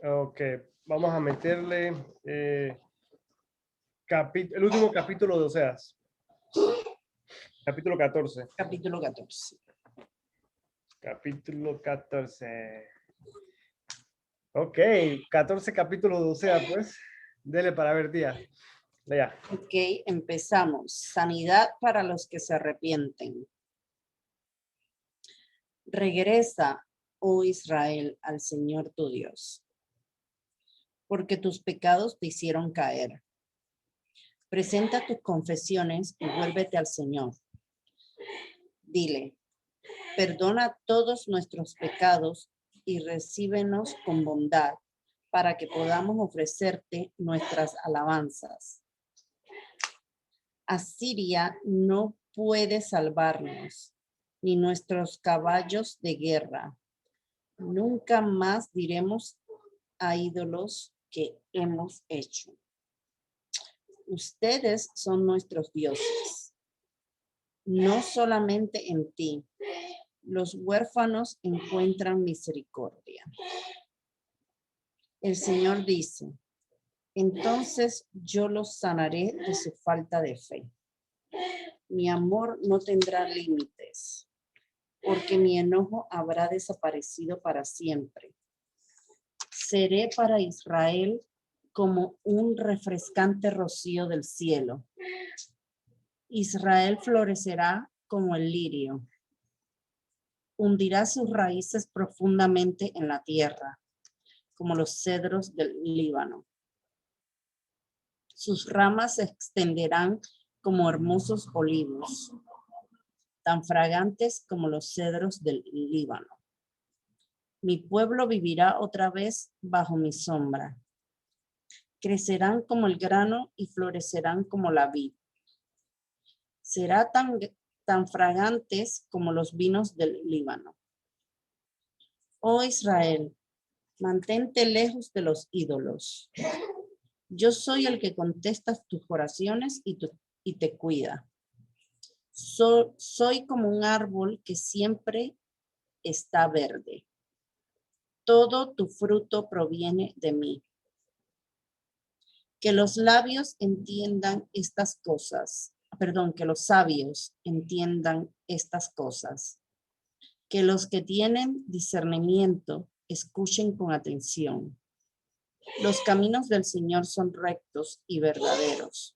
Ok, vamos a meterle el último capítulo de Oseas. Capítulo 14. Capítulo 14. Capítulo 14. Ok, 14 capítulos de Oseas, pues. Dele para ver, tía. Lea. Ok, empezamos. Sanidad para los que se arrepienten. Regresa, oh Israel, al Señor tu Dios, porque tus pecados te hicieron caer. Presenta tus confesiones y vuélvete al Señor. Dile, perdona todos nuestros pecados y recíbenos con bondad para que podamos ofrecerte nuestras alabanzas. Asiria no puede salvarnos, ni nuestros caballos de guerra. Nunca más diremos a ídolos que hemos hecho. Ustedes son nuestros dioses. No solamente en ti, los huérfanos encuentran misericordia. El Señor dice, entonces yo los sanaré de su falta de fe. Mi amor no tendrá límites, porque mi enojo habrá desaparecido para siempre. Seré para Israel como un refrescante rocío del cielo. Israel florecerá como el lirio. Hundirá sus raíces profundamente en la tierra, como los cedros del Líbano. Sus ramas se extenderán como hermosos olivos, tan fragantes como los cedros del Líbano. Mi pueblo vivirá otra vez bajo mi sombra. Crecerán como el grano y florecerán como la vid. Será tan fragantes como los vinos del Líbano. Oh Israel, mantente lejos de los ídolos. Yo soy el que contesta tus oraciones y te cuida. Soy como un árbol que siempre está verde. Todo tu fruto proviene de mí. Que los labios entiendan estas cosas. Que los sabios entiendan estas cosas. Que los que tienen discernimiento escuchen con atención. Los caminos del Señor son rectos y verdaderos.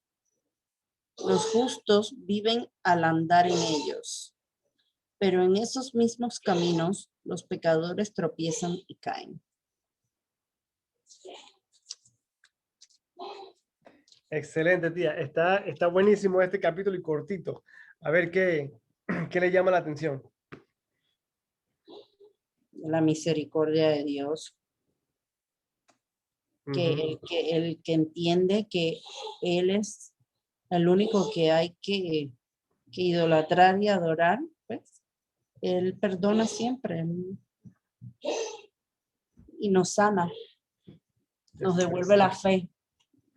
Los justos viven al andar en ellos, pero en esos mismos caminos los pecadores tropiezan y caen. Excelente, tía. Está buenísimo este capítulo y cortito. A ver qué le llama la atención. La misericordia de Dios. Que el que entiende que Él es el único que hay que idolatrar y adorar, pues, Él perdona siempre y nos sana, nos devuelve la fe.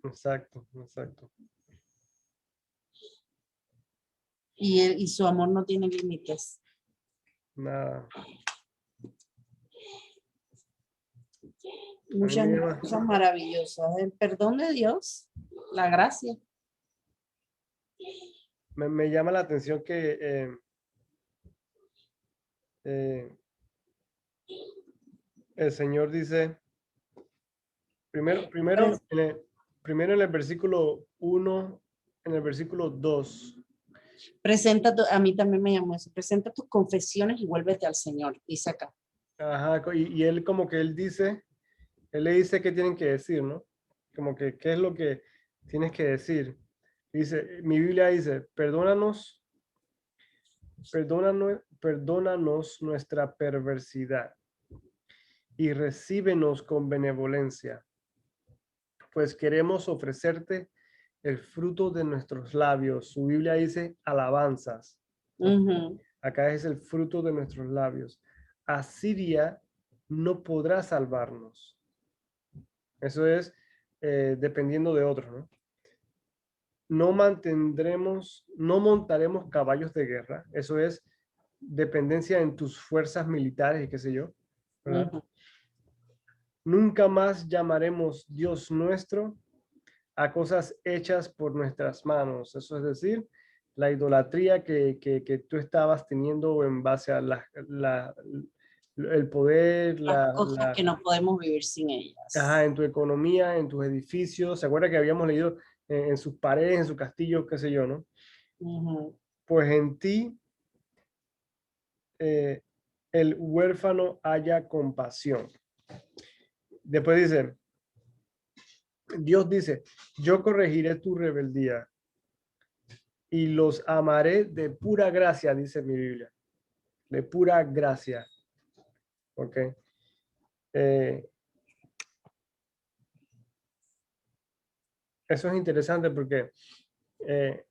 Exacto, exacto. Y su amor no tiene límites. Nada. Muchas cosas maravillosas. El perdón de Dios, la gracia. Me llama la atención que el Señor dice, primero en el versículo 1, en el versículo 2. A mí también me llamó eso. Presenta tus confesiones y vuélvete al Señor, dice acá. Ajá, y él como que él le dice qué tienen que decir, ¿no? Como que qué es lo que tienes que decir. Dice, mi Biblia dice, perdónanos nuestra perversidad y recíbenos con benevolencia, pues queremos ofrecerte el fruto de nuestros labios. Su Biblia dice alabanzas. Acá es el fruto de nuestros labios. Asiria no podrá salvarnos. Eso es dependiendo de otros, ¿no? No montaremos caballos de guerra. Eso es dependencia en tus fuerzas militares y qué sé yo, ¿verdad? Nunca más llamaremos Dios nuestro a cosas hechas por nuestras manos. Eso es decir, la idolatría que tú estabas teniendo en base a el poder, Las cosas que no podemos vivir sin ellas. en tu economía, en tus edificios. ¿Se acuerda que habíamos leído en sus paredes, en sus castillos, qué sé yo, ¿no? Ujú. Pues en ti el huérfano haya compasión. Después dice, Dios dice, yo corregiré tu rebeldía y los amaré de pura gracia, dice mi Biblia, de pura gracia. ¿Ok? Eh, Eso es interesante porque eh,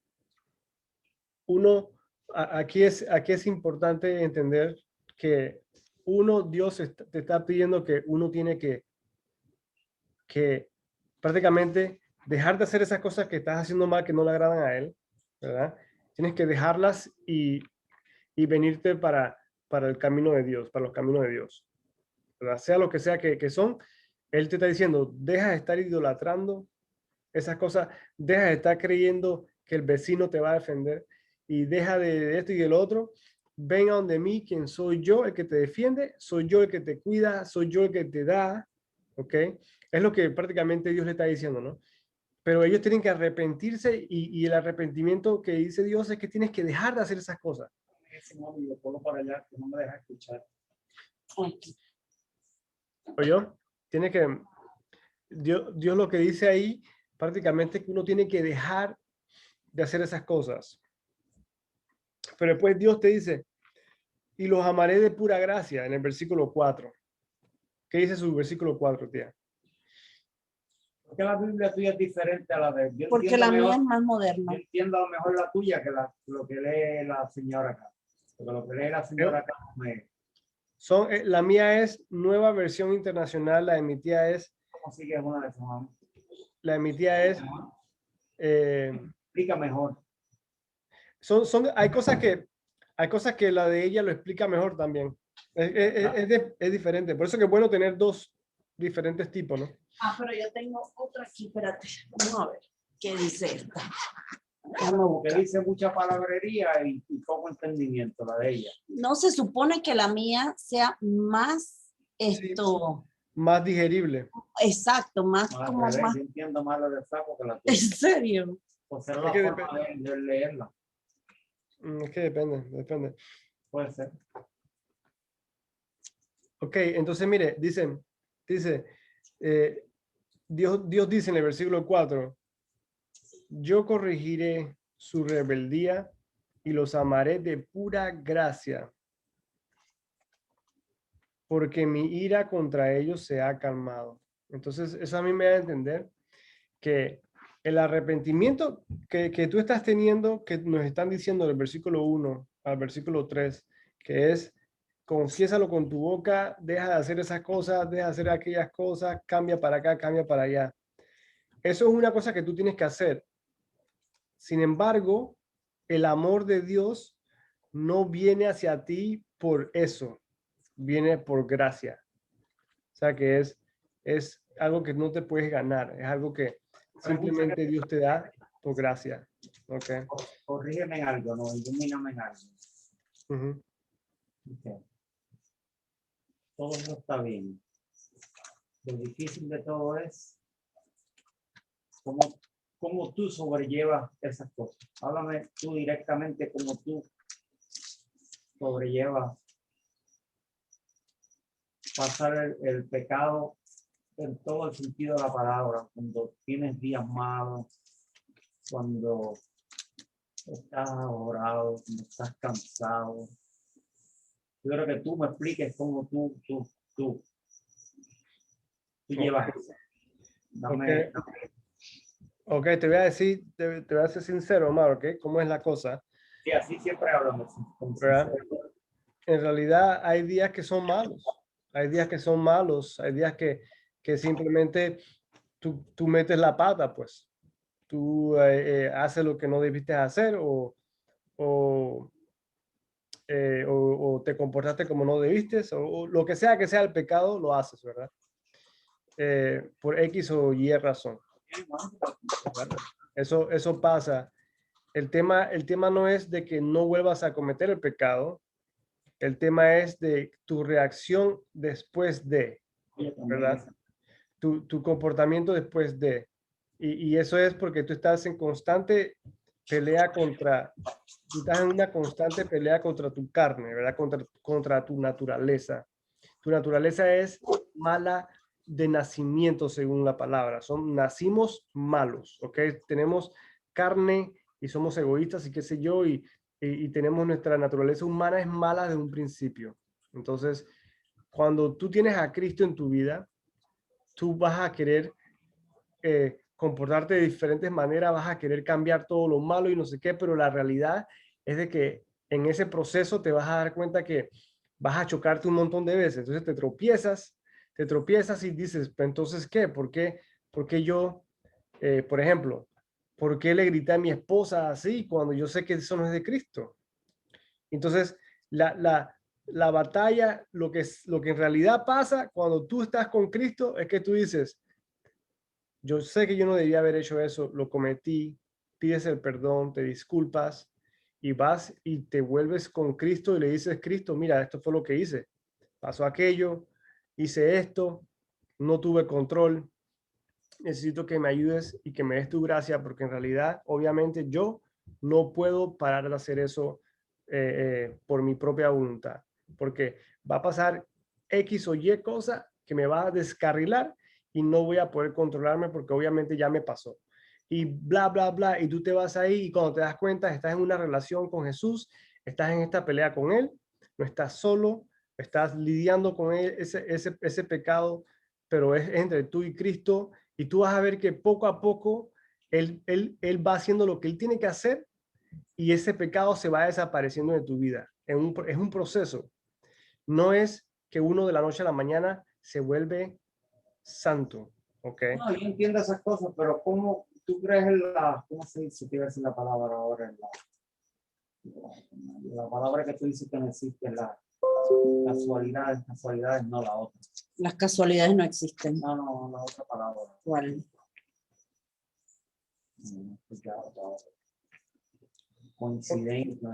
uno, aquí es importante entender que Dios te está pidiendo que uno tiene que prácticamente dejar de hacer esas cosas que estás haciendo mal, que no le agradan a Él, ¿verdad? Tienes que dejarlas y venirte para el camino de Dios, para los caminos de Dios, ¿verdad? Sea lo que sea que son, Él te está diciendo, deja de estar idolatrando esas cosas, deja de estar creyendo que el vecino te va a defender y deja de esto y del otro. Ven a donde mí, quien soy yo el que te defiende, soy yo el que te cuida, soy yo el que te da, ¿ok? Es lo que prácticamente Dios le está diciendo, ¿no? Pero ellos tienen que arrepentirse y el arrepentimiento que dice Dios es que tienes que dejar de hacer esas cosas. Ese móvil lo pongo para allá, que no me deja escuchar. ¿Oye? Tiene que, Dios lo que dice ahí prácticamente es que uno tiene que dejar de hacer esas cosas. Pero después Dios te dice, y los amaré de pura gracia, en el versículo 4. ¿Qué dice su versículo 4, tía? ¿Por qué la Biblia tuya es diferente a la de él? Porque la mía es más moderna. Yo entiendo a lo mejor la tuya que lo que lee la señora acá. Porque lo que lee la señora acá me... La mía es nueva versión internacional, la de mi tía es, ¿Cómo sigue una de esas? la de mi tía es, Explica mejor. hay cosas que la de ella lo explica mejor también. Es diferente. Por eso que es bueno tener dos diferentes tipos, ¿no? Pero yo tengo otra aquí, espérate. Vamos a ver qué dice esta. Que dice mucha palabrería y poco entendimiento, la de ella. No se supone que la mía sea más Sí, más digerible. Exacto, más como más. Yo entiendo más la del saco que la tuya. ¿En serio? O sea, la forma de leerla. Es que depende. Puede ser. Ok, entonces mire, dice, Dios dice en el versículo 4, yo corregiré su rebeldía y los amaré de pura gracia, porque mi ira contra ellos se ha calmado. Entonces, eso a mí me da a entender que el arrepentimiento que tú estás teniendo, que nos están diciendo del versículo 1 al versículo 3, que es, confiésalo con tu boca, deja de hacer esas cosas, deja de hacer aquellas cosas, cambia para acá, cambia para allá. Eso es una cosa que tú tienes que hacer. Sin embargo, el amor de Dios no viene hacia ti por eso, viene por gracia. O sea que es algo que no te puedes ganar, es algo que simplemente Dios te da por gracia. Okay. Corrígeme en algo, no, ilumíname en algo. Okay. Todo eso está bien. Lo difícil de todo es cómo tú sobrellevas esas cosas. Háblame tú directamente cómo tú sobrellevas pasar el pecado en todo el sentido de la palabra, cuando tienes días malos, cuando estás ahorrado, cuando estás cansado. Yo creo que tú me expliques cómo tú llevas eso. Dame. Ok, te voy a decir, te voy a ser sincero, Omar, ¿ok? ¿Cómo es la cosa? Sí, así siempre hablamos. ¿Verdad? En realidad hay días que son malos, hay días que son malos, hay días que simplemente tú metes la pata, pues. Tú haces lo que no debiste hacer o, o te comportaste como no debiste, o lo que sea el pecado, lo haces, ¿verdad? por X o Y razón. ¿Verdad? Eso pasa. El tema no es de que no vuelvas a cometer el pecado. El tema es de tu reacción después de, ¿verdad? Tu comportamiento después de. Y eso es porque tú estás en constante pelea tú estás en una constante pelea contra tu carne, ¿verdad? Contra tu naturaleza. Tu naturaleza es mala de nacimiento, según la palabra. Nacimos malos, ¿ok? Tenemos carne y somos egoístas y qué sé yo, y tenemos nuestra naturaleza humana es mala desde un principio. Entonces, cuando tú tienes a Cristo en tu vida, tú vas a querer comportarte de diferentes maneras, vas a querer cambiar todo lo malo y no sé qué, pero la realidad es de que en ese proceso te vas a dar cuenta que vas a chocarte un montón de veces. Entonces te tropiezas y dices, "Pero entonces, ¿qué? ¿Por qué yo, por ejemplo, por qué le grité a mi esposa así cuando yo sé que eso no es de Cristo?" Entonces, la batalla, lo que en realidad pasa cuando tú estás con Cristo es que tú dices, yo sé que yo no debía haber hecho eso, lo cometí, pides el perdón, te disculpas y vas y te vuelves con Cristo y le dices, Cristo, mira, esto fue lo que hice, pasó aquello, hice esto, no tuve control, necesito que me ayudes y que me des tu gracia porque en realidad, obviamente, yo no puedo parar de hacer eso por mi propia voluntad, porque va a pasar X o Y cosa que me va a descarrilar y no voy a poder controlarme porque obviamente ya me pasó. Y bla, bla, bla, y tú te vas ahí y cuando te das cuenta estás en una relación con Jesús, estás en esta pelea con Él, no estás solo, estás lidiando con él, ese pecado, pero es entre tú y Cristo y tú vas a ver que poco a poco él va haciendo lo que él tiene que hacer y ese pecado se va desapareciendo de tu vida. Es un proceso. No es que uno de la noche a la mañana se vuelve santo, ¿ok? No, yo entiendo esas cosas, pero ¿cómo tú crees en cómo se dice, quiero decir la palabra ahora, la palabra que tú dices que no existe, la casualidades, no la otra. Las casualidades no existen. No, la otra palabra. ¿Cuál? Coincidencia.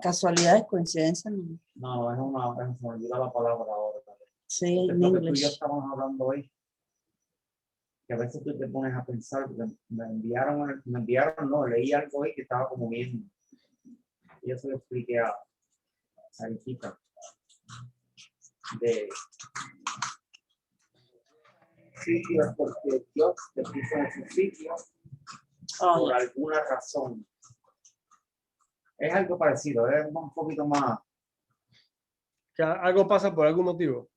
Casualidades, coincidencias, no. No, se me olvidó la palabra ahora. Sí, Es en lo que tú y yo inglés. estamos hablando hoy. Que a veces tú te pones a pensar, porque no, leí algo hoy que estaba como bien. Y yo se lo expliqué a Saricita. De sitios porque Dios te puso en ese sitio por alguna razón. Es algo parecido, es un poquito más. Que algo pasa por algún motivo.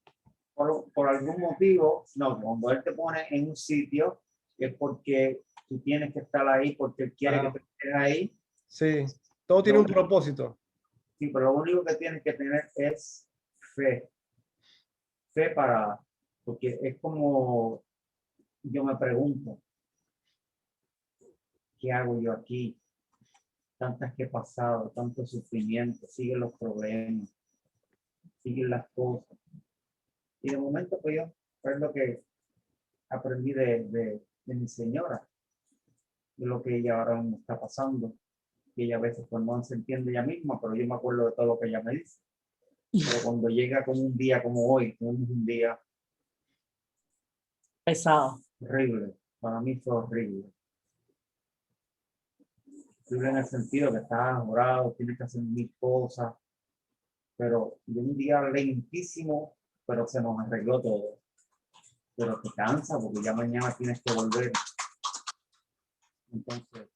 Por algún motivo, no, cuando Él te pone en un sitio es porque tú tienes que estar ahí, porque Él quiere que te estés ahí. Sí, todo tiene un propósito. Sí, pero lo único que tienes que tener es fe. Fe porque es como yo me pregunto, ¿qué hago yo aquí? Tantas que he pasado, tanto sufrimiento, siguen los problemas, siguen las cosas. Y de momento, pues yo, es lo que aprendí de mi señora, de lo que ella ahora me está pasando. Y ella a veces pues no se entiende ella misma, pero yo me acuerdo de todo lo que ella me dice. Pero cuando llega como un día como hoy, como un día pesado, horrible, para mí fue horrible. Horrible en el sentido que estás enamorado, tienes que hacer mil cosas, pero de un día lentísimo, pero se nos arregló todo. Pero te cansa porque ya mañana tienes que volver. Entonces,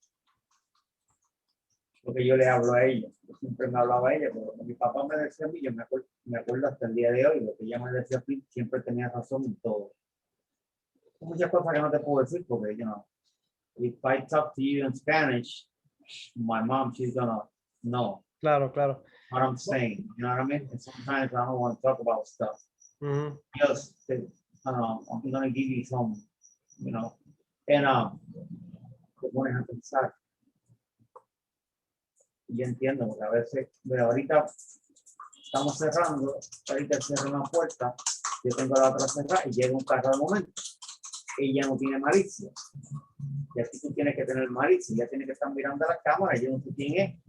lo que yo le hablo a ella, yo siempre me hablaba a ella, pero mi papá me decía a mí, yo me acuerdo hasta el día de hoy, lo que ella me decía a mí, siempre tenía razón en todo. Hay muchas cosas que no te puedo decir porque, if I talk to you in Spanish, my mom, she's gonna know. Claro. What I'm saying, you know what I mean? And sometimes I don't want to talk about stuff. Just, I'm gonna give you some, and te pones a pensar. Yo entiendo, porque a veces, pero ahorita estamos cerrando, ahorita cierro una puerta yo tengo la otra cerrada y llega un carro al momento. Ella no tiene malicia. Y así tú tienes que tener malicia. Ella tiene que estar mirando a la cámara. Yo no sé quién es.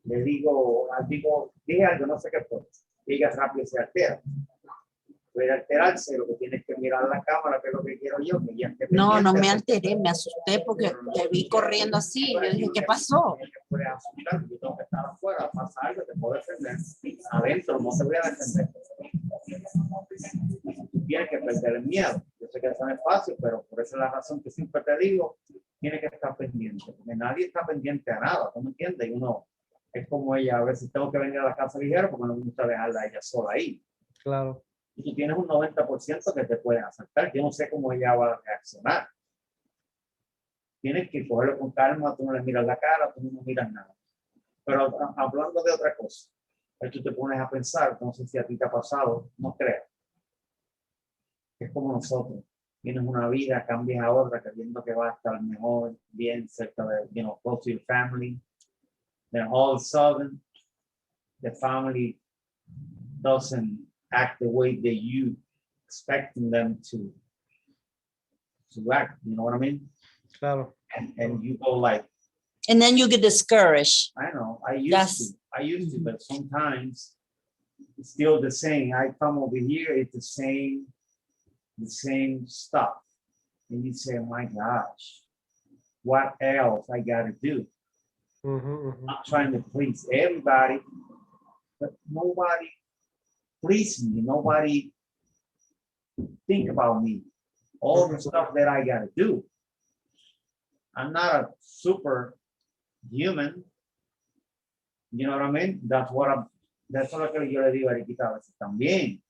Le digo, dije algo, no sé qué fue. Ella rápido se altera. Puede alterarse, lo que tienes que mirar a la cámara, que es lo que quiero yo. Que ella esté No, no pendiente. me alteré, me asusté porque te vi corriendo así. Yo dije, ¿qué pasó? Puedes asustar, yo tengo que estar afuera, pasa algo, te puedo defender. Adentro no te voy a defender. Tú tienes que perder el miedo. Yo sé que eso no es fácil, pero por esa es la razón que siempre te digo, tienes que estar pendiente. Porque nadie está pendiente a nada, ¿tú me entiendes? Y uno es como ella, a veces tengo que venir a la casa ligera porque no me gusta dejarla a ella sola ahí. Claro. Y tú tienes un 90% que te pueden asaltar. Yo no sé cómo ella va a reaccionar. Tienes que cogerlo con calma, tú no le miras la cara, tú no miras nada. Pero hablando de otra cosa, ahí tú te pones a pensar, no sé si a ti te ha pasado, no creas. Es como nosotros. Tienes una vida, cambias a otra, creyendo que va a estar mejor, bien cerca de, close to your family. Then all of a sudden, the family doesn't act the way that you expecting them to act. You know what I mean? Claro. And you go like, And then you get discouraged. I know, I used to, but sometimes it's still the same. I come over here, it's the same stuff. And you say, my gosh, what else I gotta do? I'm trying to please everybody, but nobody please me. Nobody think about me. All the stuff that I gotta do. I'm not a super human. You know what I mean? That's what que yo le digo a Eriquita a veces también.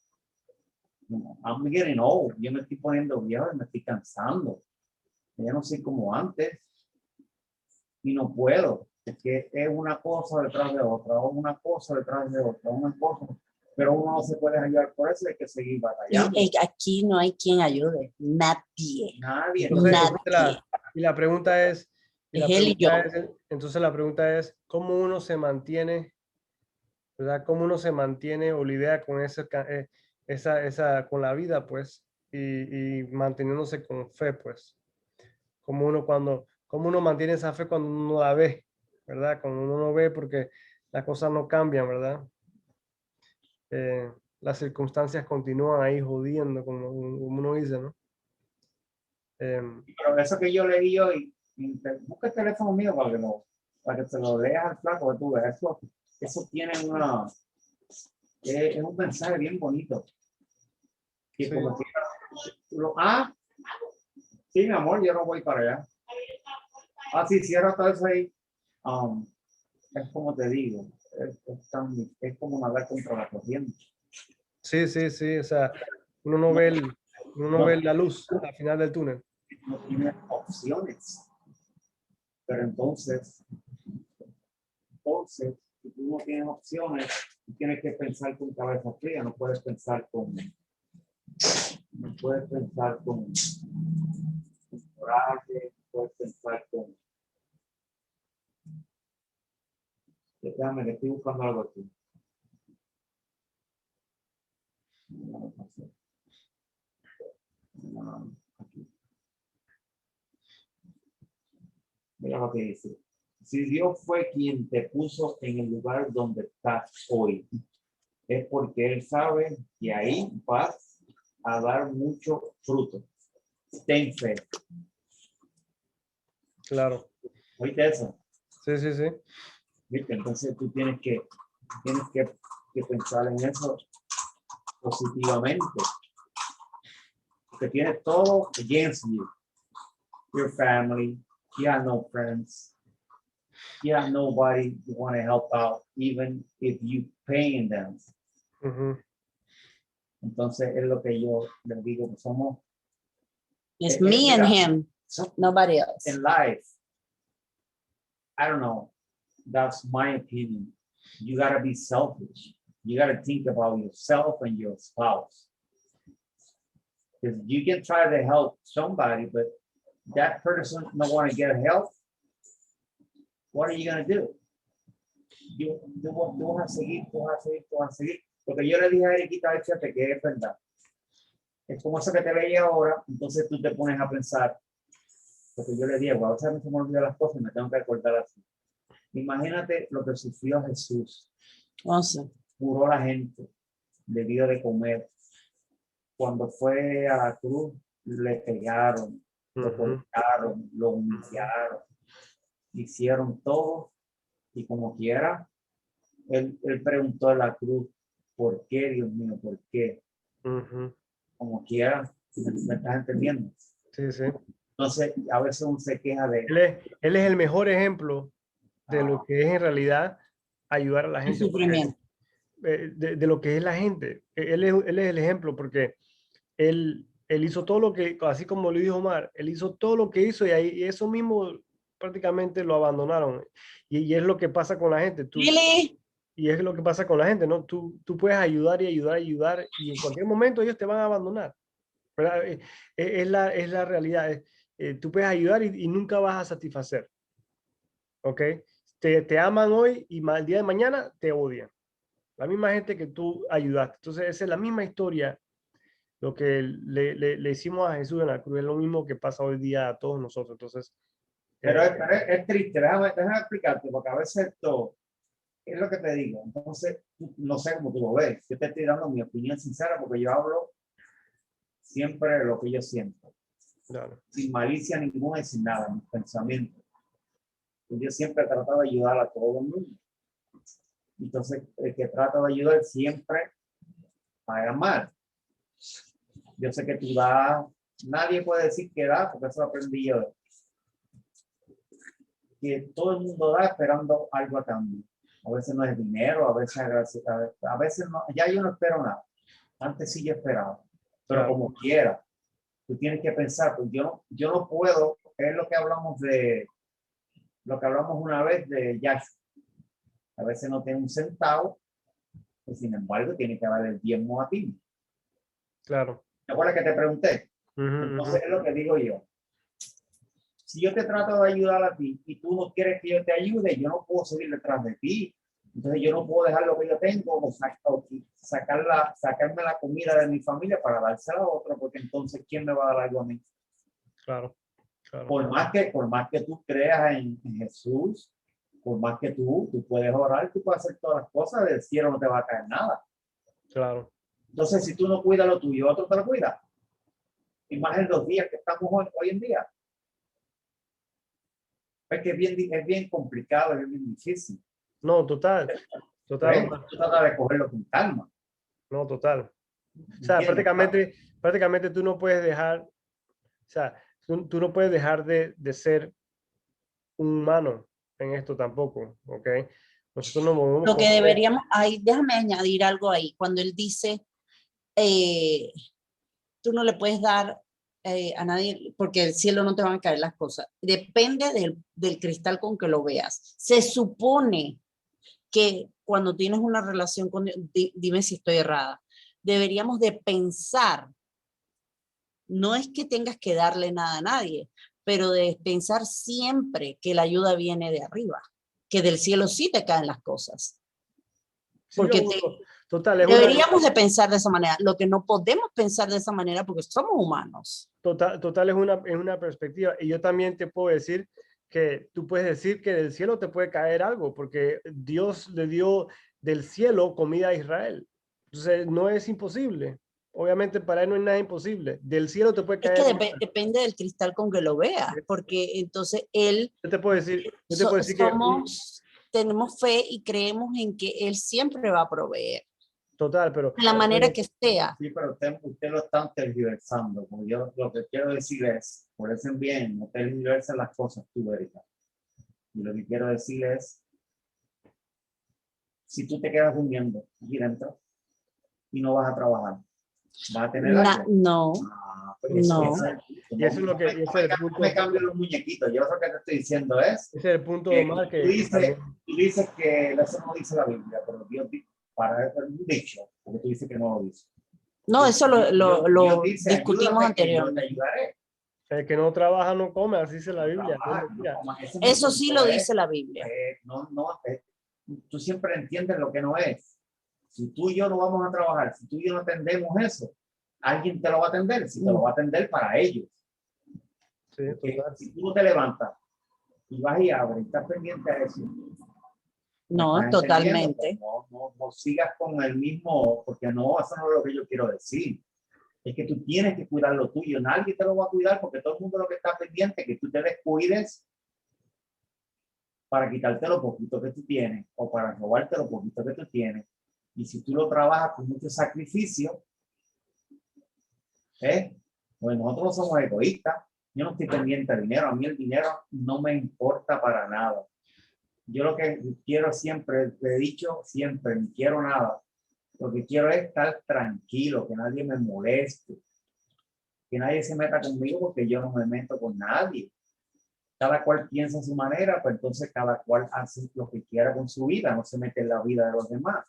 I'm getting old. Yo me estoy poniendo viejo y me estoy cansando. Ya no soy como antes. Y no puedo. Es que es una cosa detrás de otra, una cosa detrás de otra, una cosa. Pero uno no se puede ayudar por eso, hay que seguir batallando. Y aquí no hay quien ayude. Nadie. Nadie. Entonces, y la pregunta es, entonces la pregunta es, ¿cómo uno se mantiene, verdad? ¿Cómo uno se mantiene o lidia con con la vida, pues, y manteniéndose con fe, pues? ¿Cómo uno mantiene esa fe cuando uno no la ve, verdad? Cuando uno no ve porque las cosas no cambian, ¿verdad? Las circunstancias continúan ahí jodiendo, como uno dice, ¿no? Pero eso que yo leí hoy, busca el teléfono mío para que se lo leas al flaco que tú ves. Eso tiene es un mensaje bien bonito. Que Sí. como que, sí, mi amor, yo no voy para allá. Sí, cierra todo eso ahí. Es como te digo, es como nadar contra la corriente. Sí, o sea, uno no ve la luz al final del túnel. No tiene opciones. Pero entonces, si tú no tienes opciones, tú tienes que pensar con cabeza fría, no puedes pensar con coraje, no puedes pensar con... Déjame, que estoy buscando algo aquí. Mira lo que dice. Si Dios fue quien te puso en el lugar donde estás hoy, es porque Él sabe que ahí vas a dar mucho fruto. Ten fe. Claro. ¿Oíste eso? Sí. ¿Viste? Entonces tú tienes que pensar en eso positivamente. Porque tienes todo against you. Your family, you have no friends. You have nobody you want to help out, even if you paying them. Entonces es lo que yo les digo, que somos. It's me and him, nobody else. In life, I don't know. That's my opinion. You gotta be selfish. You gotta think about yourself and your spouse. Because you can try to help somebody, but that person don't want to get help. What are you gonna do? Tú vas a seguir. Porque yo le dije a Eriquita, fíjate que es verdad. Es como eso que te leí ahora, entonces tú te pones a pensar, porque yo le digo, a veces me se me olvidan las cosas y me tengo que recordar así. Imagínate lo que sufrió Jesús. O sea, Curó a la gente, le dio de comer. Cuando fue a la cruz, le pegaron, lo golpearon, lo humillaron, hicieron todo y como quiera, él preguntó en la cruz, ¿por qué, Dios mío? ¿Por qué? Como quiera, ¿me estás entendiendo? Sí, sí. Entonces, a veces uno se queja de... Él es el mejor ejemplo de lo que es en realidad ayudar a la el gente. sufrimiento. De lo que es la gente. Él es el ejemplo porque él hizo todo lo que, así como lo dijo Omar, él hizo todo lo que hizo y eso mismo prácticamente lo abandonaron. Y es lo que pasa con la gente. Really? Y es lo que pasa con la gente, ¿no? Tú puedes ayudar y ayudar y ayudar y en cualquier momento ellos te van a abandonar. ¿Verdad? Es la realidad. Tú puedes ayudar y nunca vas a satisfacer. ¿Ok? Te aman hoy y el día de mañana te odian. La misma gente que tú ayudaste. Entonces, esa es la misma historia. Lo que le hicimos a Jesús en la cruz es lo mismo que pasa hoy día a todos nosotros. Entonces, Pero es triste, déjame explicarte, porque a veces esto es lo que te digo. Entonces, no sé cómo tú lo ves. Yo te estoy dando mi opinión sincera porque yo hablo siempre de lo que yo siento, claro, sin malicia ninguna y sin nada, mis pensamientos. Yo siempre he tratado de ayudar a todo el mundo. Entonces, el que trata de ayudar siempre paga mal. Yo sé que tú das, nadie puede decir que da, porque eso lo aprendí yo. Que todo el mundo da esperando algo a cambio. A veces no es dinero, a veces no, ya yo no espero nada. Antes sí yo esperaba, pero claro. como quiera, tú tienes que pensar, pues yo no puedo, es lo que hablamos una vez de Yahshua. A veces no tiene un centavo, y sin embargo tiene que dar el diezmo a ti. Claro. ¿Te acuerdas que te pregunté? Entonces es lo que digo yo. Si yo te trato de ayudar a ti y tú no quieres que yo te ayude, yo no puedo seguir detrás de ti. Entonces yo no puedo dejar lo que yo tengo o sacarme la comida de mi familia para dársela a otro, porque entonces ¿quién me va a dar algo a mí? Claro, claro. Por más que tú creas en Jesús, por más que tú puedes orar, tú puedes hacer todas las cosas, del cielo no te va a caer nada. Claro. Entonces, si tú no cuidas lo tuyo, otro te lo cuida. Y más en los días que estamos hoy en día. Es que es bien complicado, es bien difícil. No, total. Total. ¿Ves? Tú tratas de cogerlo con calma. No, total. O sea, prácticamente tú no puedes dejar, o sea, tú no puedes dejar de ser un humano en esto tampoco, ¿ok? Nosotros nos movemos Lo con... que deberíamos, ahí, déjame añadir algo ahí. Cuando él dice, tú no le puedes dar a nadie, porque del cielo no te van a caer las cosas. Depende del cristal con que lo veas. Se supone que cuando tienes una relación con Dios, dime si estoy errada, deberíamos de pensar, no es que tengas que darle nada a nadie, pero de pensar siempre que la ayuda viene de arriba, que del cielo sí te caen las cosas. Sí, Porque total, deberíamos de pensar de esa manera. Lo que no podemos pensar de esa manera porque somos humanos. total es una perspectiva. Y yo también te puedo decir que tú puedes decir que del cielo te puede caer algo, porque Dios le dio del cielo comida a Israel. Entonces, no es imposible. Obviamente para él no es nada imposible. Del cielo te puede Es caer. que depende del cristal con que lo veas, porque entonces Yo te puedo decir que tenemos fe y creemos en que Él siempre va a proveer, total, pero de la manera que sea. Sí, pero usted lo está tergiversando. Como yo lo que quiero decir es, por eso bien, no tergiversa las cosas tú, Erika. Y lo que quiero decir es, si tú te quedas durmiendo aquí dentro y no vas a trabajar, ¿vas a tener algo? No, Pues no. Y eso es lo que es el punto. No me cambio los muñequitos. Yo lo que te estoy diciendo es Ese es el punto que más que tú dices que eso no dice la Biblia, pero Dios dice, para eso es un dicho, porque tú dices que no lo dice. No, eso lo dice, discutimos anteriormente. Yo te ayudaré. el que no trabaja no come, así dice la Biblia. Eso sí lo dice la Biblia. Tú siempre entiendes lo que no es. Si tú y yo no vamos a trabajar, si tú y yo no entendemos eso, alguien te lo va a atender, si te lo va a atender para ellos. Sí, Porque total. si tú no te levantas y vas y abres y estás pendiente a eso, No, ¿estás entendiendo? totalmente. No sigas con el mismo, porque no, eso no es lo que yo quiero decir. Es que tú tienes que cuidar lo tuyo, nadie te lo va a cuidar porque todo el mundo lo que está pendiente es que tú te descuides para quitarte lo poquito que tú tienes o para robarte lo poquito que tú tienes. Y si tú lo trabajas con mucho sacrificio, pues nosotros no somos egoístas. Yo no estoy pendiente de dinero, a mí el dinero no me importa para nada. Yo lo que quiero siempre, te he dicho siempre, ni quiero nada. Lo que quiero es estar tranquilo, que nadie me moleste, que nadie se meta conmigo porque yo no me meto con nadie. Cada cual piensa a su manera, pues entonces cada cual hace lo que quiera con su vida, no se mete en la vida de los demás.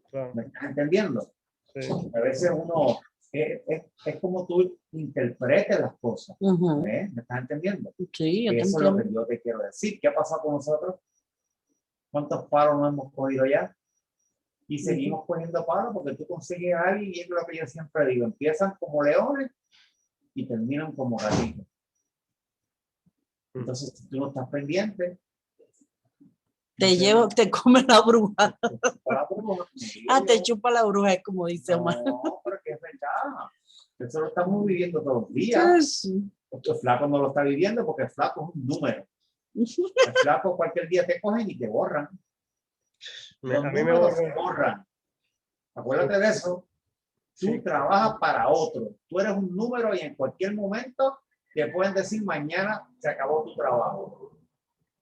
Claro. ¿Me estás entendiendo? Sí. A veces uno, es como tú interpretes las cosas. ¿Me estás entendiendo? Sí, yo te Eso es lo entiendo. que yo te quiero decir. ¿Qué ha pasado con nosotros? ¿Cuántos palos no hemos cogido ya? Y seguimos cogiendo palos porque tú consigues a alguien y es lo que yo siempre digo. Empiezan como leones y terminan como gatitos. Entonces, si tú no estás pendiente, Te come la bruja. para bruja, Te chupa la bruja, es como dice Omar. no, pero que es verdad. Eso lo estamos viviendo todos los días. Sí. El flaco no lo está viviendo porque el flaco es un número. El flaco cualquier día te cogen y te borran. Los A mí me números se borran. borran. Acuérdate de eso. Tú Sí. trabajas para otro. Tú eres un número y en cualquier momento te pueden decir mañana se acabó tu trabajo.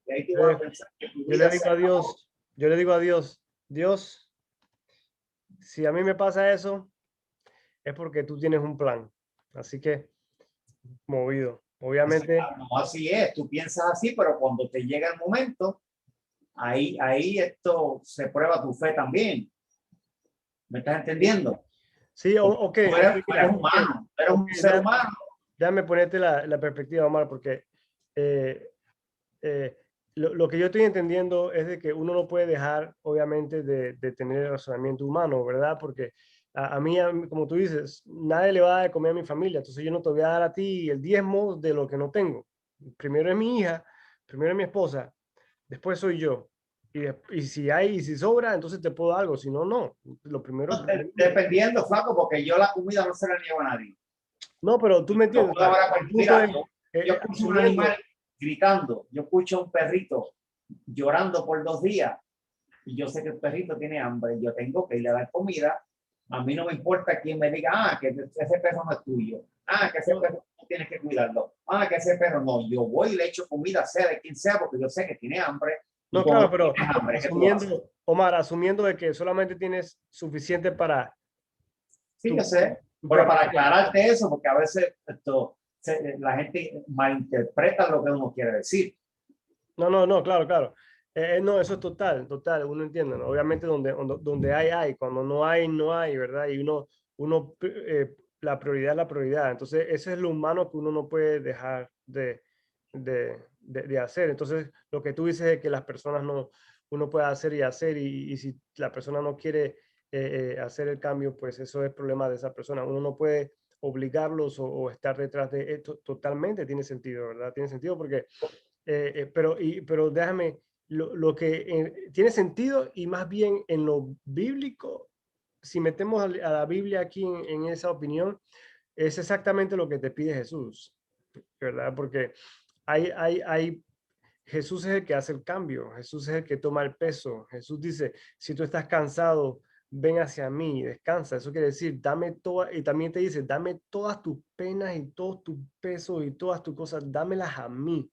Y ahí tú vas a pensar que tu Yo le vida se digo a acabó. Dios, yo le digo a Dios, Dios, si a mí me pasa eso, es porque tú tienes un plan. Así que, movido. Obviamente, No, así es. Tú piensas así, pero cuando te llega el momento, ahí esto se prueba tu fe también. ¿Me estás entendiendo? sí, ok, Tú eres humano, eres un ser humano. déjame ponerte la perspectiva, Omar, porque lo que yo estoy entendiendo es de que uno no puede dejar, obviamente, de tener el razonamiento humano, ¿verdad? Porque a mí, como tú dices, nadie le va a dar de comer a mi familia, entonces yo no te voy a dar a ti el diezmo de lo que no tengo. Primero es mi hija, primero es mi esposa, después soy yo. Y si sobra, entonces te puedo dar algo, si no, no. Lo primero. Dependiendo, flaco, porque yo la comida no se la niego a nadie. No, pero tú me entiendes. O sea, el punto Mira, es, yo escucho un asumiendo, animal gritando, yo escucho un perrito llorando por 2 días y yo sé que el perrito tiene hambre, yo tengo que irle a dar comida. A mí no me importa quién me diga, que ese perro no es tuyo, que ese perro tú tienes que cuidarlo, que ese perro no, yo voy y le echo comida, sea de quien sea, porque yo sé que tiene hambre. no, claro, pero asumiendo, Omar, asumiendo de que solamente tienes suficiente para Sí, tu, yo sé, tu pero para propia vida. aclararte eso, porque a veces la gente malinterpreta lo que uno quiere decir. No, claro. No, eso es total, uno entiende, ¿no? Obviamente donde hay, cuando no hay, no hay, ¿verdad? Y la prioridad es la prioridad. Entonces, eso es lo humano que uno no puede dejar de hacer. Entonces, lo que tú dices es que las personas no, uno puede hacer y hacer, y si la persona no quiere hacer el cambio, pues eso es problema de esa persona. Uno no puede obligarlos o estar detrás de esto. Totalmente tiene sentido, ¿verdad? Tiene sentido porque pero déjame, lo que tiene sentido y más bien en lo bíblico, si metemos a la Biblia aquí en esa opinión, es exactamente lo que te pide Jesús, ¿verdad? Porque Jesús es el que hace el cambio, Jesús es el que toma el peso. Jesús dice, si tú estás cansado, ven hacia mí, descansa. Eso quiere decir, y también te dice, dame todas tus penas y todos tus pesos y todas tus cosas, dámelas a mí.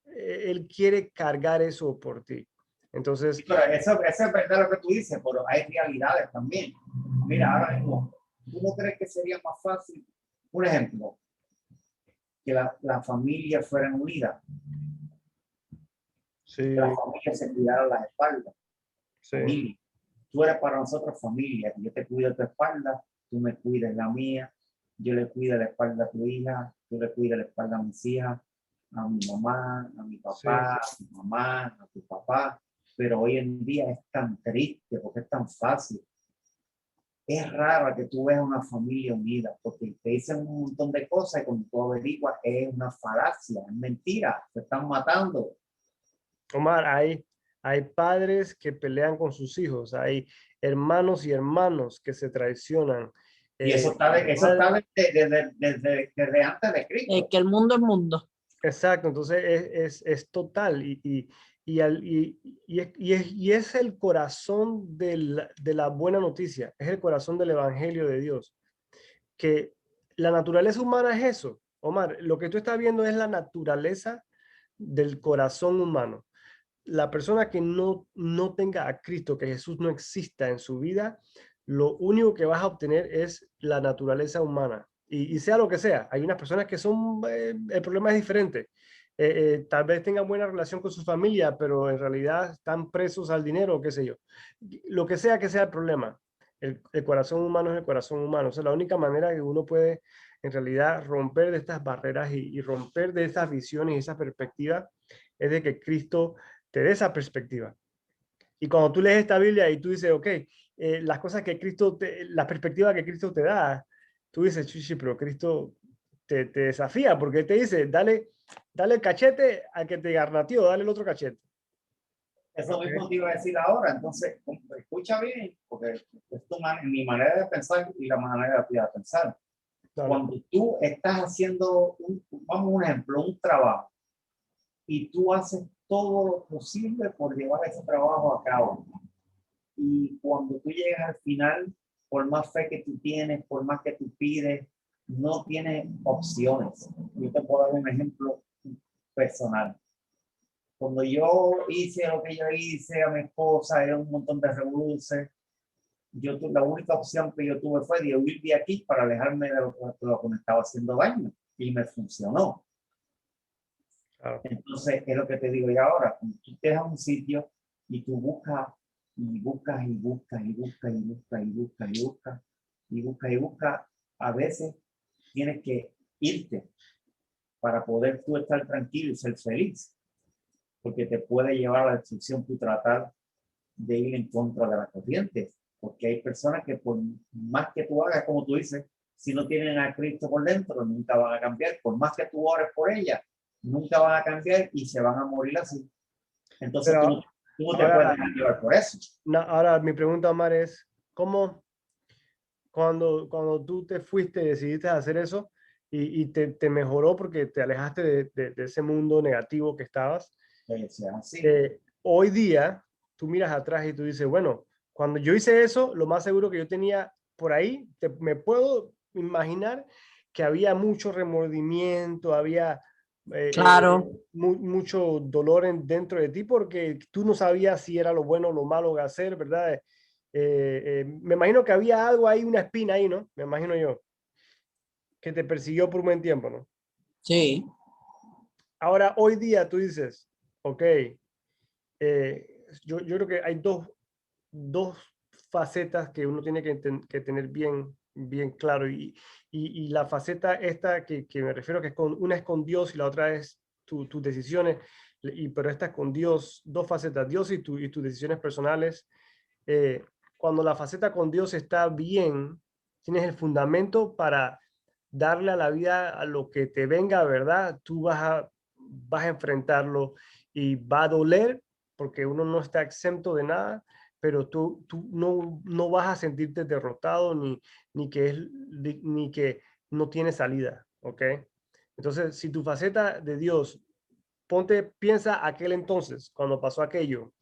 Él quiere cargar eso por ti. Entonces, Pero eso es verdad lo que tú dices, pero hay realidades también. Mira, ahora mismo, ¿tú no crees que sería más fácil, por ejemplo, que la familia fueran unidas? sí, Que la familia se cuidara las espaldas. sí, Familia. Tú eres para nosotros familia. Yo te cuido tu espalda, tú me cuidas la mía, yo le cuido la espalda a tu hija, tú le cuidas la espalda a mis hijas, a mi mamá, a mi sí, papá, a mi mamá, a tu papá. Pero hoy en día es tan triste porque es tan fácil. es raro que tú veas una familia unida, porque te dicen un montón de cosas y cuando tú averiguas es una falacia, es mentira, se están matando. Omar, hay padres que pelean con sus hijos, hay hermanos y hermanos que se traicionan. Y eso está, desde antes de Cristo. Que el mundo es mundo. Exacto, entonces es total y es el corazón de la buena noticia, es el corazón del evangelio de Dios, que la naturaleza humana es eso. Omar, lo que tú estás viendo es la naturaleza del corazón humano. La persona que no tenga a Cristo, que Jesús no exista en su vida, lo único que vas a obtener es la naturaleza humana. Y sea lo que sea, hay unas personas que son, el problema es diferente. Tal vez tengan buena relación con su familia, pero en realidad están presos al dinero, qué sé yo. Lo que sea el problema, el corazón humano es el corazón humano. O sea, la única manera que uno puede en realidad romper de estas barreras y romper de estas visiones y esa perspectiva es de que Cristo te dé esa perspectiva. Y cuando tú lees esta Biblia y tú dices, ok, las cosas que Cristo, la perspectiva que Cristo te da, tú dices, chichi, pero Cristo te desafía porque Él te dice, dale el cachete al que te garnateó, dale el otro cachete. Eso mismo te iba a decir ahora. Entonces, escucha bien, porque es mi manera de pensar y la manera de pensar. Dale. Cuando tú estás haciendo, vamos a un ejemplo, un trabajo, y tú haces todo lo posible por llevar ese trabajo a cabo. Y cuando tú llegas al final, por más fe que tú tienes, por más que tú pides, no tienes opciones. Yo te puedo dar un ejemplo personal. Cuando yo hice lo que yo hice a mi esposa, era un montón de revoluciones. La única opción que yo tuve fue de huir de aquí para alejarme de lo que me estaba haciendo daño. Y me funcionó. Claro. Entonces, es lo que te digo yo ahora. Cuando tú te dejas un sitio y tú buscas y buscas y buscas y buscas y buscas y buscas y buscas y buscas y buscas, a veces tienes que irte para poder tú estar tranquilo y ser feliz, porque te puede llevar a la destrucción tu tratar de ir en contra de la corriente, porque hay personas que por más que tú hagas, como tú dices, si no tienen a Cristo por dentro, nunca van a cambiar, por más que tú ores por ella, nunca van a cambiar y se van a morir así. Entonces Pero tú no te ahora, puedes dejar llevar por eso. ahora mi pregunta, Omar, es, ¿cómo cuando tú te fuiste y decidiste hacer eso y te mejoró porque te alejaste de ese mundo negativo que estabas? Así. Hoy día tú miras atrás y tú dices, bueno, cuando yo hice eso, lo más seguro que yo tenía por ahí, me puedo imaginar que había mucho remordimiento, había Claro. mucho dolor dentro de ti porque tú no sabías si era lo bueno o lo malo que hacer, ¿verdad? Me imagino que había algo ahí, una espina ahí, ¿no? Me imagino yo, que te persiguió por un buen tiempo, ¿no? Sí. Ahora, hoy día tú dices, ok, yo creo que hay dos facetas que uno tiene que tener bien claro y la faceta esta que me refiero que es una es con Dios y la otra es tus decisiones, pero esta es con Dios, dos facetas, Dios y tus decisiones personales. Cuando la faceta con Dios está bien, tienes el fundamento para darle a la vida a lo que te venga, ¿verdad? Tú vas a enfrentarlo y va a doler porque uno no está exento de nada, pero tú no vas a sentirte derrotado ni que no tiene salida, ¿ok? Entonces, si tu faceta de Dios, piensa aquel entonces, cuando pasó aquello,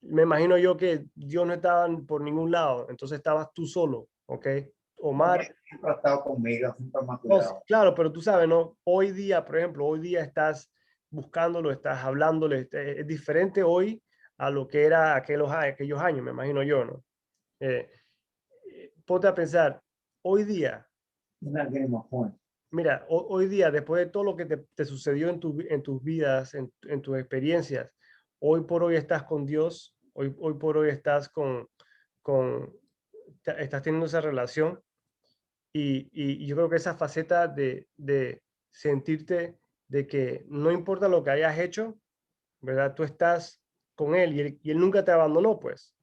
me imagino yo que Dios no estaba por ningún lado, entonces estabas tú solo, ¿ok? Omar, Siempre ha estado conmigo, siempre me ha no, cuidado. claro, pero tú sabes, ¿no? Hoy día, por ejemplo, hoy día estás buscándolo, estás hablándole, es diferente hoy a lo que era aquellos años, me imagino yo, ¿no? Ponte a pensar, hoy día, Una Game of Thrones. mira, hoy día, después de todo lo que te sucedió en tus vidas, en tus experiencias, hoy por hoy estás con Dios, hoy por hoy estás con, estás teniendo esa relación y yo creo que esa faceta de sentirte de que no importa lo que hayas hecho, ¿verdad? Tú estás con Él y Él nunca te abandonó, pues.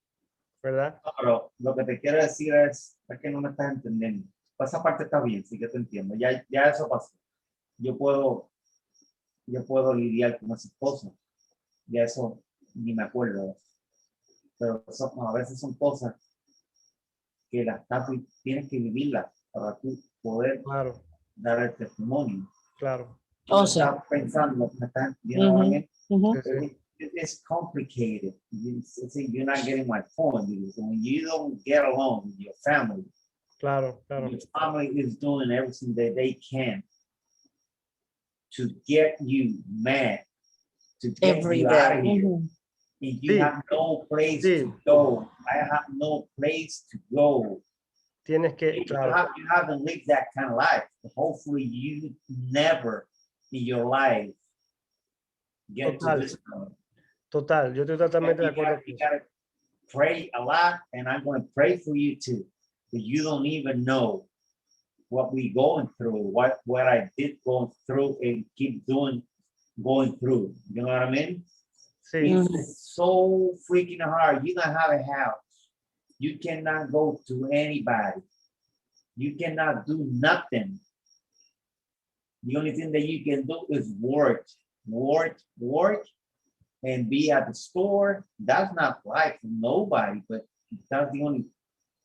¿verdad? No, pero lo que te quiero decir es que no me estás entendiendo. Esa parte está bien, sí que te entiendo. Ya eso pasó. Yo puedo lidiar con esas cosas. Ya eso ni me acuerdo. Pero a veces son cosas que tienes que vivirlas para tú poder Claro, dar el testimonio. claro. Oh, Tú sí. estás pensando, me estás entendiendo. Ujú. Sí, sí, It's complicated. You're not getting my point. Because when you don't get along with your family, claro, claro. your family is doing everything that they can to get you mad, to get Every you day. out of here. Ujú. And you Sí, have no place sí, to go. I have no place to go. tienes que, claro, You haven't lived that kind of life. Hopefully, you never in your life get to total, this point. total. Yo estoy totalmente de You acuerdo gotta, con you eso. gotta pray a lot, and I'm going to pray for you too. But you don't even know what we going through, what I did going through, and keep doing going through. You know what I mean? Sí, It's so freaking hard. You don't have a house. You cannot go to anybody. You cannot do nothing. The only thing that you can do is work, and be at the store. That's not right for nobody, but that's the only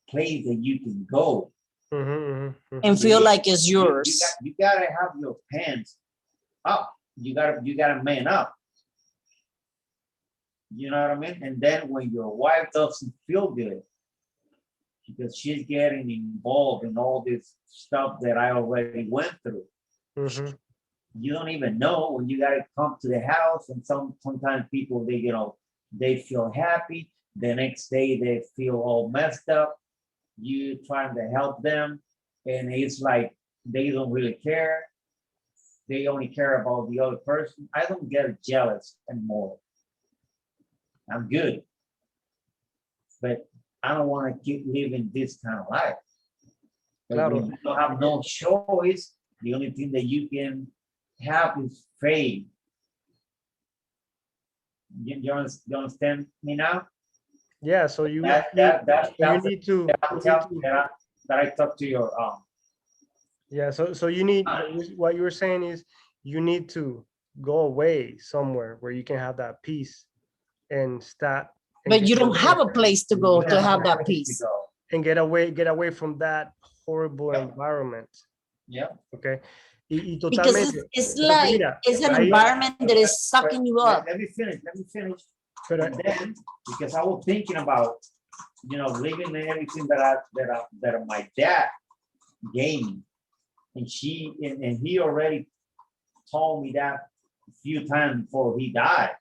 place that you can go. ujú, ujú. And feel like it's yours. You gotta have your pants up. You gotta man up. You know what I mean? And then when your wife doesn't feel good because she's getting involved in all this stuff that I already went through, Ujú. you don't even know when you gotta come to the house. And sometimes people they feel happy. The next day they feel all messed up. You trying to help them, and it's like they don't really care. They only care about the other person. I don't get jealous anymore. I'm good, but I don't want to keep living this kind of life. But Claro. when you don't have no choice, the only thing that you can have is faith. You understand me now? Yeah, so you That's need to that I talk to your yeah, so you need what you were saying is you need to go away somewhere where you can have that peace and start and But you don't have a place to go to have that peace. and get away from that horrible environment. Yeah. Okay. Y Because totalmente. it's Porque like mira, it's an ahí- environment that is sucking you up. Let me finish. pero And then, because I was thinking about, living in everything that my dad gave me, and he already told me that a few times before he died.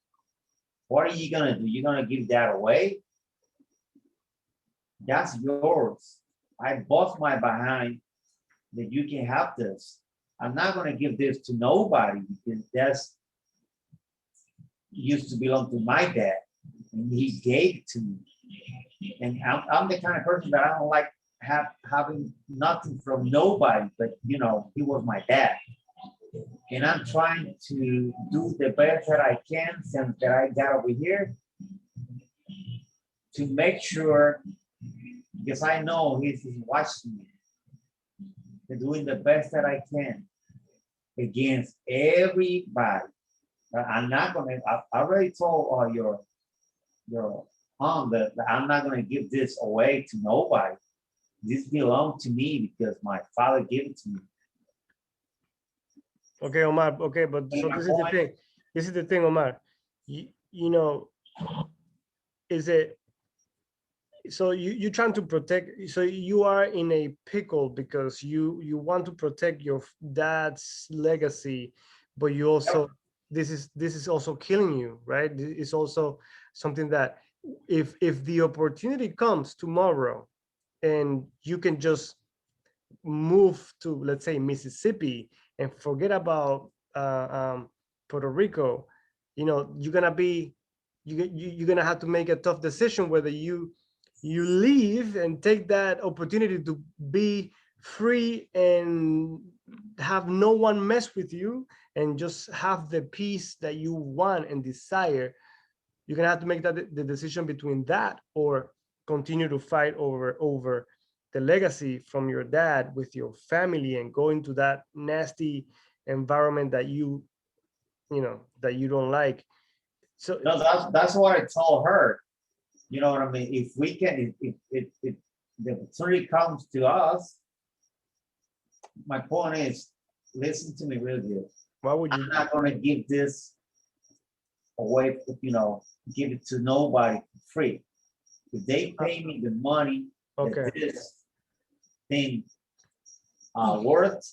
What are you gonna do? You're gonna give that away? That's yours. I bust my behind that you can have this. I'm not gonna give this to nobody because that's used to belong to my dad, and he gave it to me. And I'm the kind of person that I don't like having nothing from nobody, but he was my dad. And I'm trying to do the best that I can since that I got over here to make sure, because I know he's watching me, and doing the best that I can against everybody. I'm not gonna. I already told your aunt that I'm not gonna give this away to nobody. This belongs to me because my father gave it to me. okay, Omar. Okay, but so this is the thing. This is the thing, Omar. You know, is it so you're trying to protect, so you are in a pickle because you want to protect your dad's legacy, but you also this is also killing you, right? It's also something that if the opportunity comes tomorrow and you can just move to, let's say, Mississippi and forget about Puerto Rico, you're gonna be you're gonna have to make a tough decision whether you leave and take that opportunity to be free and have no one mess with you and just have the peace that you want and desire. You're gonna have to make the decision between that or continue to fight over the legacy from your dad with your family and go into that nasty environment that that you don't like. So No, that's what I told her. You know what I mean? If we can, if the opportunity comes to us, my point is, listen to me real good. why would you? I'm not gonna give this away, give it to nobody for free. If they pay me the money Okay. that this thing worth,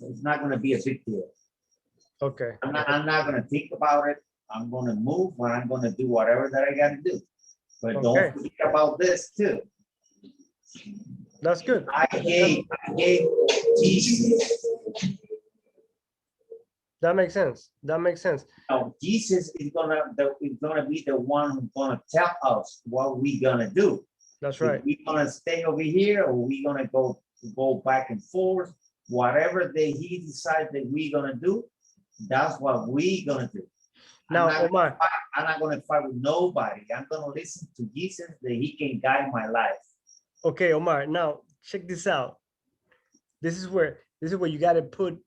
it's not gonna be a big deal. Okay. I'm not gonna think about it. I'm gonna move and I'm gonna do whatever that I gotta do. But Okay. don't forget about this too. That's good. I gave Jesus. That makes sense. That makes sense. Now, Jesus is gonna be the one who's gonna tell us what we gonna do. That's right. If we gonna stay over here or we gonna go back and forth, whatever that he decides that we gonna do, that's what we gonna do. Now, I'm Omar, not gonna fight with nobody. I'm gonna listen to Jesus that he can guide my life. okay, Omar, now check this out. This is where you got to put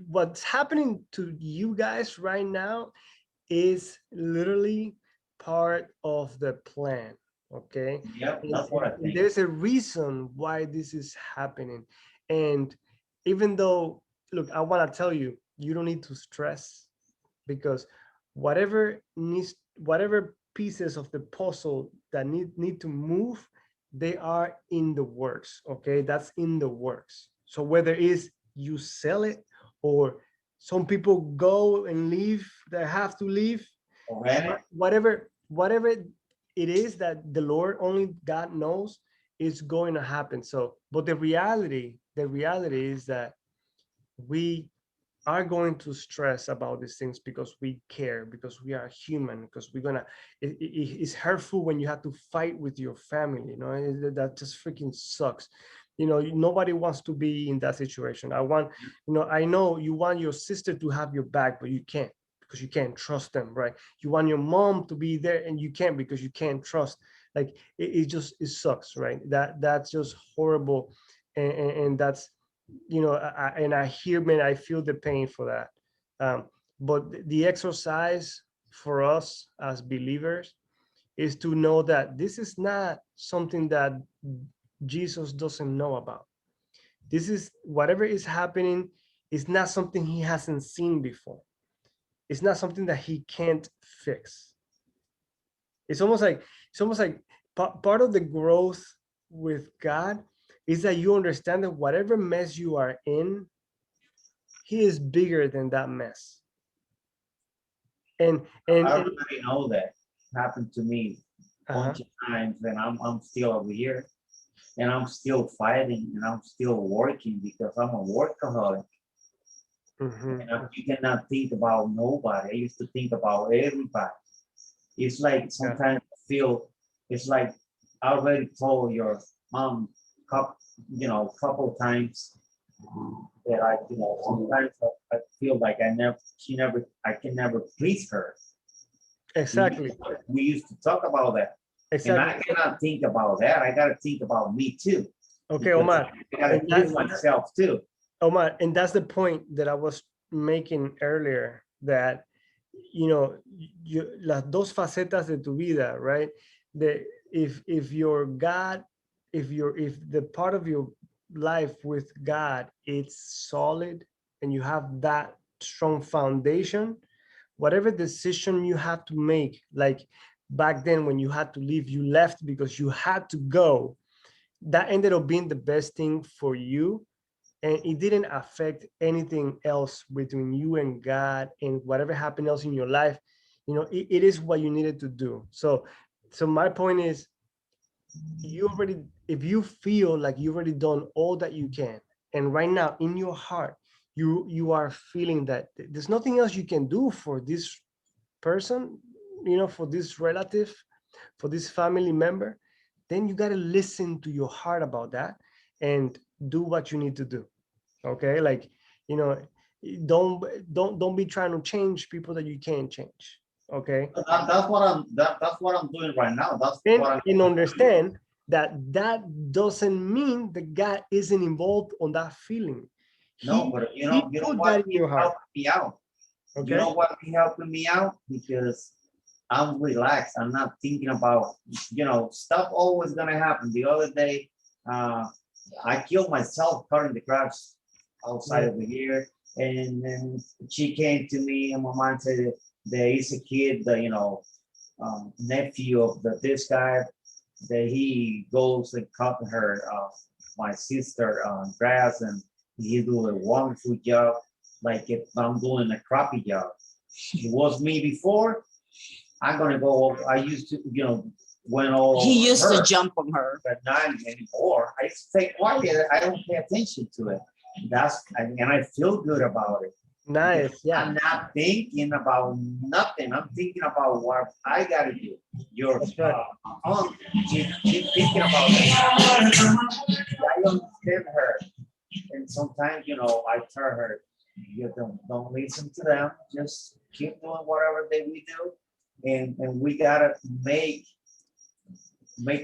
what's happening to you guys right now is literally part of the plan. Okay. Yep, that's what I And think. there's a reason why this is happening. And even though, look, I want to tell you, you don't need to stress, because whatever pieces of the puzzle that need to move, they are in the works. Okay, that's in the works. So whether it's you sell it or some people go and leave that have to leave, Okay. whatever it is that the Lord, only God knows, is going to happen. So, but the reality is that we are going to stress about these things because we care, because we are human, because we're gonna it's hurtful when you have to fight with your family, that just freaking sucks. Nobody wants to be in that situation. I know you want your sister to have your back, but you can't, because you can't trust them, right? You want your mom to be there and you can't, because you can't trust. Like it sucks, right? That's just horrible. And that's, I hear, man, I feel the pain for that. But the exercise for us as believers is to know that this is not something that Jesus doesn't know about. This is, whatever is happening, is not something he hasn't seen before. It's not something that he can't fix. It's almost like part of the growth with God is that you understand that whatever mess you are in, he is bigger than that mess. And I already know that happened to me a bunch of times, and I'm still over here, and I'm still fighting, and I'm still working because I'm a workaholic. And you cannot think about nobody. I used to think about everybody. It's like sometimes I feel it's like I already told your mom couple times that sometimes I feel like I can never please her. Exactly. We used to talk about that. Exactly. And I cannot think about that. I got to think about me too. Okay, Omar. I got to please myself too. Omar, and that's the point that I was making earlier, that las dos facetas de tu vida, right? If your God, if the part of your life with God, it's solid, and you have that strong foundation, whatever decision you have to make, like back then when you had to leave, you left because you had to go, that ended up being the best thing for you. And it didn't affect anything else between you and God, and whatever happened else in your life, it is what you needed to do. So my point is, if you feel like you've already done all that you can, and right now in your heart, you are feeling that there's nothing else you can do for this person, for this relative, for this family member, then you got to listen to your heart about that and do what you need to do. Okay, like, don't be trying to change people that you can't change. Okay. That's what I'm doing right now. That's what I'm And understand that doesn't mean that God isn't involved on that feeling. no, but He put that in your heart. helping me out. Okay. You know what be helping me out? Because I'm relaxed. I'm not thinking about, stuff always gonna happen. The other day, I killed myself cutting the grass outside over here. And then she came to me and my mom said, there is a kid, nephew of this guy, that he goes and cut her, my sister, grass, and he do a wonderful job. Like if I'm doing a crappy job, it was me before. I'm gonna go. I used to, went all. He used over to her, jump on her. but not anymore. I stay quiet. I don't pay attention to it. And I feel good about it. Nice. Yeah. I'm not thinking about nothing. I'm thinking about what I gotta do. Your That's right. aunt, she's thinking about it. I understand her, and sometimes I tell her, you don't listen to them. Just keep doing whatever we do, and we gotta make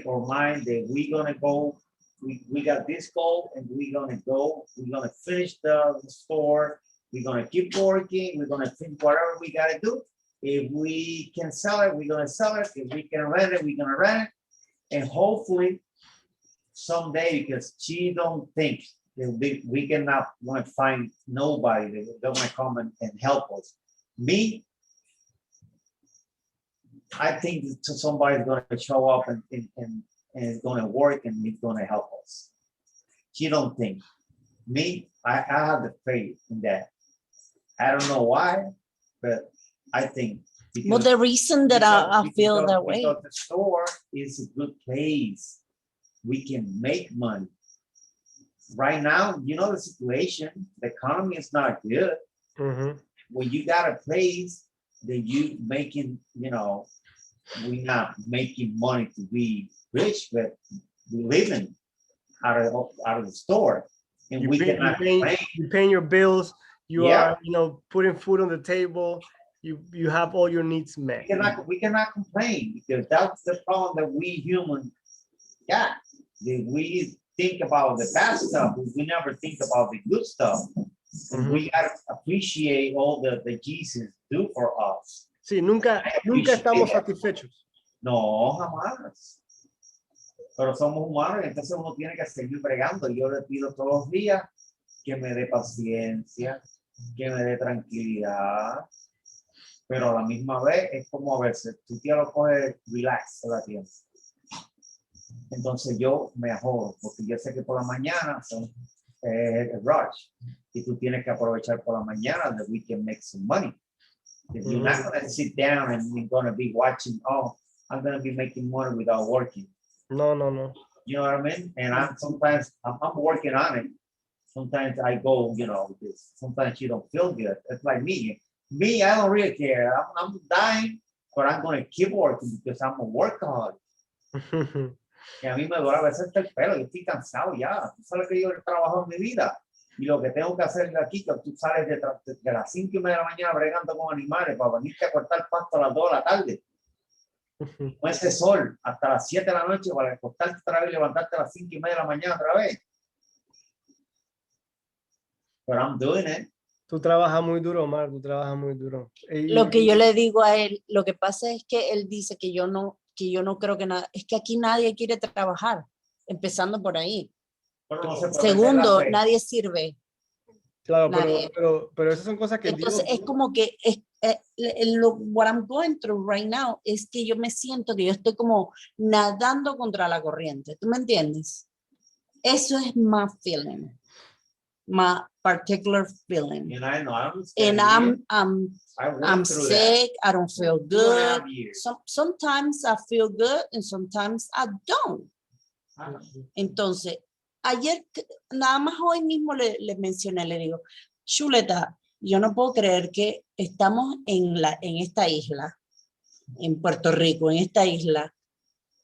our mind that we're gonna go. We got this goal, and we're gonna go. We're gonna finish the store. We're gonna keep working. We're gonna finish whatever we gotta do. If we can sell it, we're gonna sell it. If we can rent it, we're gonna rent it. And hopefully someday, because she don't think that we cannot want to find nobody that don't want to come and help us. Me, I think somebody's going to show up and it's going to work and it's going to help us. She don't think. Me, I have the faith in that. I don't know why, but I think. Well, the reason that I feel that way. Because the store is a good place. We can make money. Right now, the situation, the economy is not good. Mm-hmm. When you got a place that you making, we're not making money to be rich, but we're living out of the store. And you're paying your bills. You are, putting food on the table. You have all your needs met. We cannot complain, because that's the problem that we humans got. We think about the bad stuff, but we never think about the good stuff. And we gotta appreciate all that Jesus do for us. Sí, nunca estamos satisfechos. No, jamás. Pero somos humanos, entonces uno tiene que seguir bregando. Yo le pido todos los días que me dé paciencia, que me dé tranquilidad. Pero a la misma vez es como a veces tú te lo coges relax toda la tiempo. Entonces yo me jodo, porque yo sé que por la mañana son rush y tú tienes que aprovechar por la mañana that we can make some money. You're not going to sit down and you're going to be watching, I'm going to be making money without working. No. You know what I mean? And I'm working on it. Sometimes I go, because sometimes you don't feel good. It's like me. Me, I don't really care. I'm dying, but I'm going to keep working because I'm a workaholic. Y a mí me duele a veces el pelo, yo estoy cansado ya. Tú sabes que yo he trabajado en mi vida y lo que tengo que hacer aquí, que tú sales de las 5:30 de la mañana bregando con animales para venirte a cortar pasto a las 2 de la tarde. Con ese sol hasta las 7 de la noche para acostarte otra vez y levantarte a las 5:30 de la mañana otra vez. But I'm doing it. Tú trabajas muy duro, Omar, tú trabajas muy duro. Lo que yo le digo a él, lo que pasa es que él dice que yo no creo que nada, es que aquí nadie quiere trabajar, empezando por ahí. Segundo, nadie sirve. Claro, pero esas son cosas que entonces Dios... es como que what I'm going through right now es que yo me siento que yo estoy como nadando contra la corriente. ¿Tú me entiendes? Eso es my feeling, my particular feeling. And I know, I'm sick. I don't feel good. Sometimes I feel good and sometimes I don't. Entonces, ayer, nada más hoy mismo le mencioné, le digo, Chuleta, yo no puedo creer que estamos en esta isla, en Puerto Rico, en esta isla,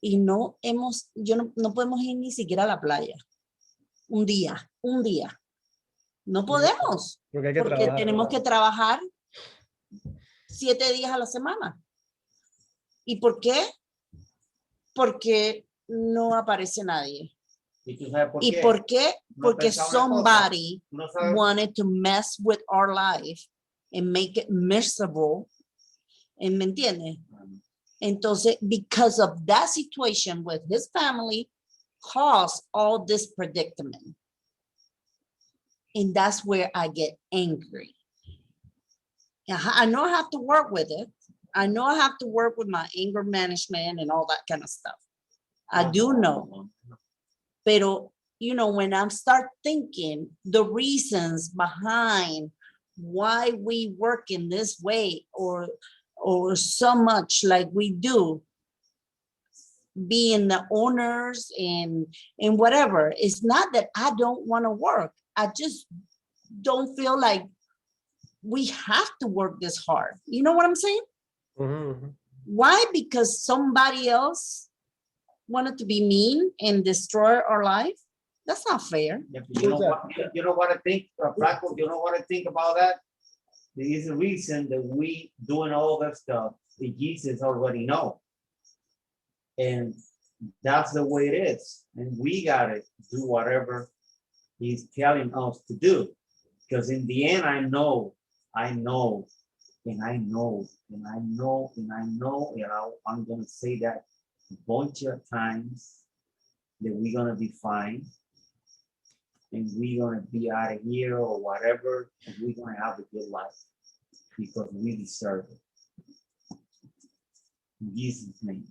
y no podemos ir ni siquiera a la playa. Un día. No podemos, porque tenemos que trabajar 7 días a la semana. ¿Y por qué? Porque no aparece nadie. ¿Y tú sabes por ¿Y qué? por qué? No Porque pensaba una cosa. somebody No sabes. wanted to mess with our life and make it miserable. ¿Me entiendes? Entonces, because of that situation with his family, caused all this predicament. And that's where I get angry. I know I have to work with it. I know I have to work with my anger management and all that kind of stuff. I do know. Pero, you know, when I start thinking the reasons behind why we work in this way or so much like we do, being the owners and whatever, it's not that I don't want to work. I just don't feel like we have to work this hard. You know what I'm saying? Mm-hmm. Why? Because somebody else wanted to be mean and destroy our life? That's not fair. Yeah, you know what I think, Flaco, you know what I think about that? There is a reason that we doing all that stuff that Jesus already know. And that's the way it is. And we gotta do whatever he's telling us to do. Because in the end, I know, and I'm gonna say that a bunch of times that we're gonna be fine. And we're gonna be out of here or whatever, and we're gonna have a good life because we deserve it. In Jesus' name.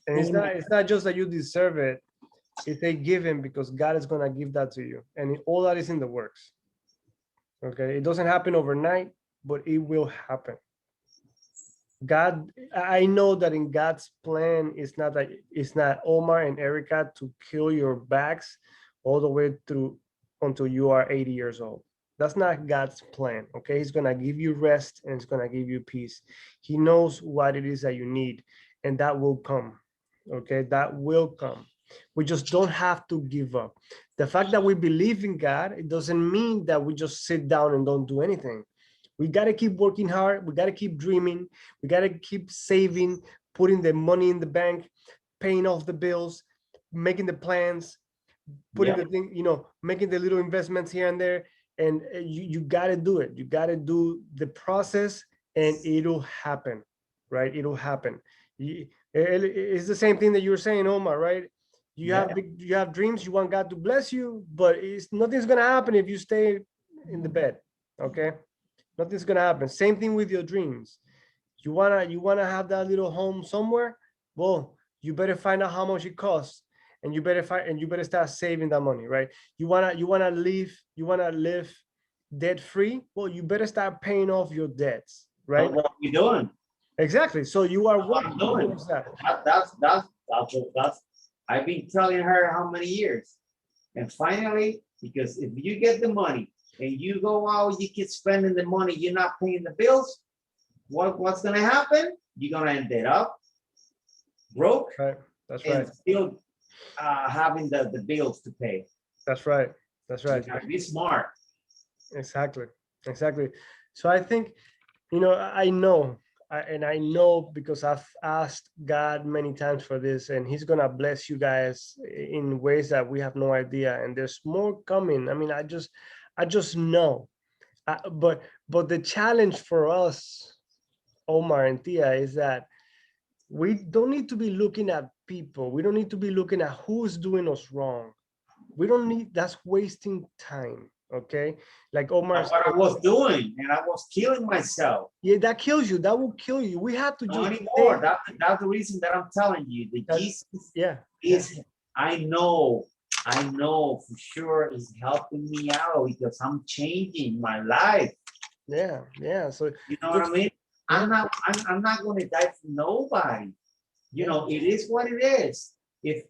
And it's not just that you deserve it, it's a given because God is gonna give that to you. And all that is in the works. Okay, it doesn't happen overnight, but it will happen. God, I know that in God's plan, it's not Omar and Erica to kill your backs all the way through until you are 80 years old. That's not God's plan. Okay, he's gonna give you rest and he's gonna give you peace. He knows what it is that you need, and that will come. Okay, that will come. We just don't have to give up. The fact that we believe in God, it doesn't mean that we just sit down and don't do anything. We got to keep working hard. We got to keep dreaming. We got to keep saving, putting the money in the bank, paying off the bills, making the plans, putting the thing, making the little investments here and there. And you got to do it. You got to do the process and it'll happen, right? It'll happen. It's the same thing that you were saying, Omar, right? You have dreams, you want God to bless you, but nothing's going to happen if you stay in the bed, okay? Nothing's going to happen. Same thing with your dreams. You wanna have that little home somewhere? Well, you better find out how much it costs, and you better start saving that money, right? You wanna live debt free? Well, you better start paying off your debts, right? That's what we're doing. Exactly. So you are working towards that. That's I've been telling her how many years. And finally, because if you get the money and you go out, you keep spending the money, you're not paying the bills, what's gonna happen? You're gonna end it up broke. Right. That's and right. Still having the bills to pay. That's right. That's right. You gotta be smart. Exactly. So I think, I know because I've asked God many times for this, and he's gonna bless you guys in ways that we have no idea, and there's more coming. I mean, I just know. But the challenge for us, Omar and Tia, is that we don't need to be looking at people. We don't need to be looking at who's doing us wrong. That's wasting time. Okay, like Omar. That's what I was doing, and I was killing myself. Yeah, that kills you. That will kill you. We have to Not just anymore. That's the reason that I'm telling you. Jesus is. I know for sure is helping me out because I'm changing my life. Yeah. So you know what I mean? I'm not going to die for nobody. It is what it is. If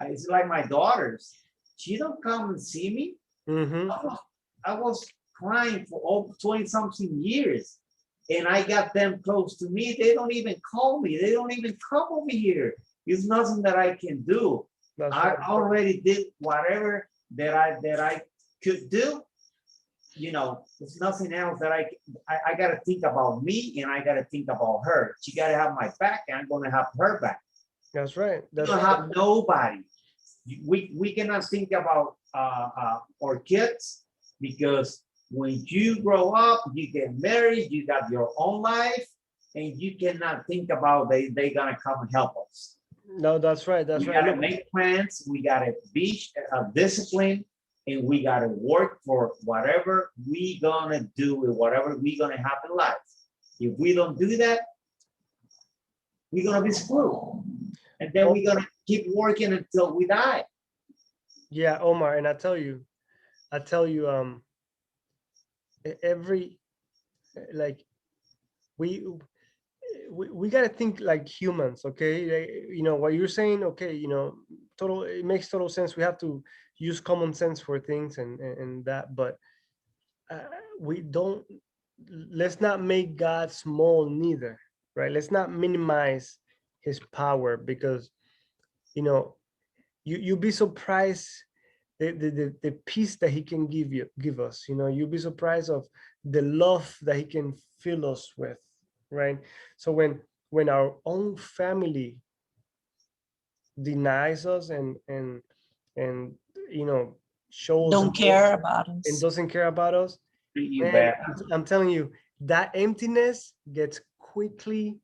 it's like my daughters. She don't come and see me. Mm-hmm. I was crying for over 20-something years, and I got them close to me. They don't even call me. They don't even come over here. It's nothing that I can do. I already did whatever that I could do, you know, there's nothing else that I got to think about me and I got to think about her. She got to have my back and I'm going to have her back. That's right. We That's don't right. have nobody. We cannot think about our kids because when you grow up, you get married, you got your own life, and you cannot think about they gonna come and help us. No, that's right. That's We right. gotta Look, make plans. We gotta be disciplined, and we gotta work for whatever we gonna do with whatever we gonna have in life. If we don't do that, we're gonna be screwed, and then we're gonna keep working until we die. yeah, Omar, and I tell you, every like we we got to think like humans, okay? You know what you're saying, okay? You know, total. It makes total sense. We have to use common sense for things and that, but we don't. Let's not make God small neither, right? Let's not minimize His power because you know you'll be surprised the peace that He can give us. You know, you'll be surprised of the love that He can fill us with, right? So when our own family denies us and you know shows Don't care about and us. doesn't care about us, Treat you man, bad. I'm telling you, that emptiness gets quickly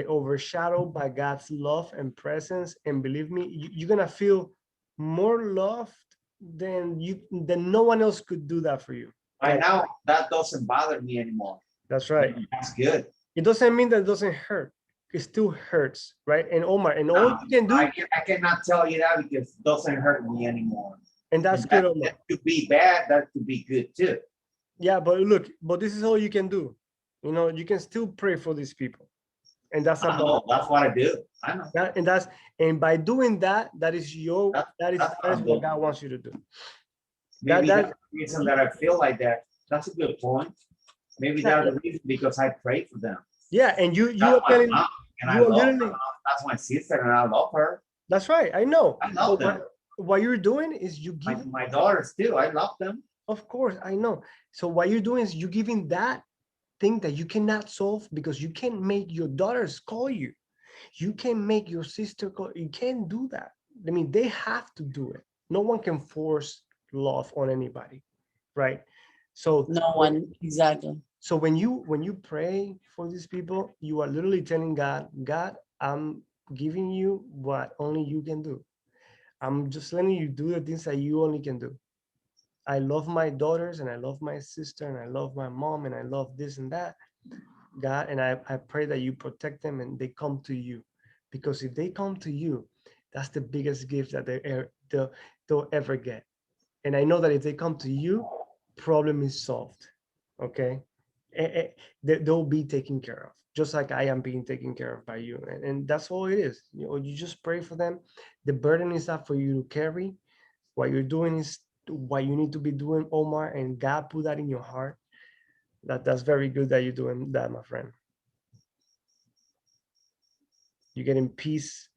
overshadowed by God's love and presence. And believe me, you're gonna feel more loved than no one else could do that for you. Right now, that doesn't bother me anymore. That's right. That's good. It doesn't mean that it doesn't hurt. It still hurts, right? And Omar, and all you can do, I cannot tell you that because it doesn't hurt me anymore. and that's And good, Omar. that could be bad, that could be good too. Yeah, but look, but this is all you can do. You know, you can still pray for these people, and that's I know, that's what I do. I know. and by doing that, that is That's what God wants you to do. Maybe that- that's the reason that I feel like that. That's a good point. Maybe Yeah. that's the reason because I pray for them. Yeah, and you That's are my telling, mom, and I you are love literally, her. That's my sister, and I love her. that's right. I know. I love But them. what you're doing is you give, My daughters too. I love them. of course, I know. So what you're doing is you giving that thing that you cannot solve because you can't make your daughters call you. You can make your sister call. You can't do that. I mean, they have to do it. No one can force love on anybody, right? So No one, exactly. so when you pray for these people, you are literally telling God, I'm giving you what only you can do. I'm just letting you do the things that you only can do. I love my daughters and I love my sister and I love my mom and I love this and that, God, and I pray that you protect them and they come to you. Because if they come to you, that's the biggest gift that they'll ever get. And I know that if they come to you, problem is solved. Okay. They'll be taken care of, just like I am being taken care of by you. And that's all it is. You know, you just pray for them. The burden is not for you to carry. What you're doing is what you need to be doing, Omar, and God put that in your heart. That's very good that you're doing that, my friend. You're getting peace.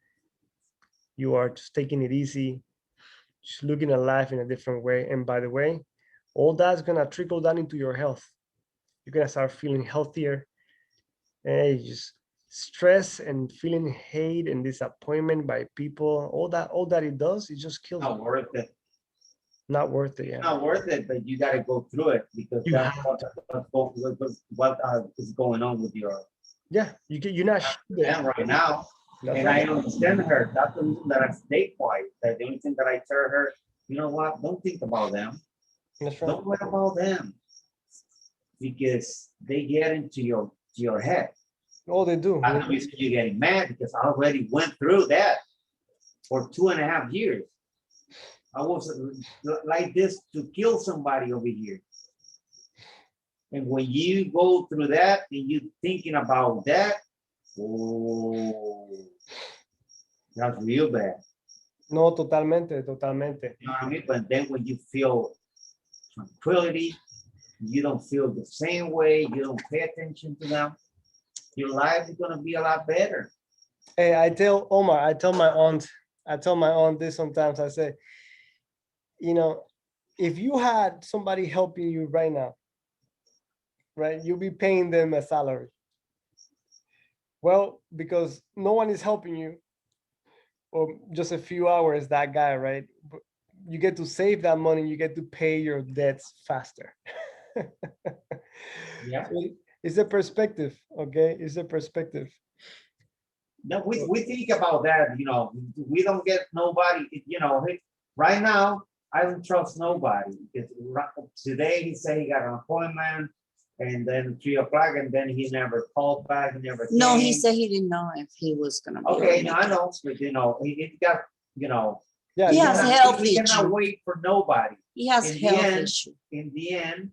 You are just taking it easy, just looking at life in a different way. And by the way, all that's gonna trickle down into your health. You're gonna start feeling healthier. And just stress and feeling hate and disappointment by people. All that it does, it just kills Not you. worth it. Not worth it. Yeah. Not worth it, but you got to go through it because You that's have what is going on with your Yeah. You're not man right now. That's And right. I understand her. That's the reason that I stay quiet. That the only thing that I tell her, you know what? Don't think about them. That's right. Don't worry about them because they get into your head. Oh, they do. That's the reason you're getting mad because I already went through that for 2.5 years. I was like this to kill somebody over here. And when you go through that and you thinking about that, oh, that's real bad. No, totalmente. You know what I mean? But then when you feel tranquility, you don't feel the same way, you don't pay attention to them, your life is gonna be a lot better. Hey, I tell my aunt this sometimes. I say, you know, if you had somebody helping you right now, right, you'll be paying them a salary. Well, because no one is helping you, or just a few hours, that guy, right? You get to save that money, you get to pay your debts faster. Yeah. So it's a perspective, okay? It's a perspective. No, we think about that, you know, we don't get nobody, you know, right now, I don't trust nobody. Because today he said he got an appointment and then 3 o'clock and then he never called back, he never No, he came. said he didn't know if he was gonna be. Okay, no, I know, but you know, he got, you know. Yeah, He has health he cannot issue. wait for nobody. He has In the health end, issue. In the end,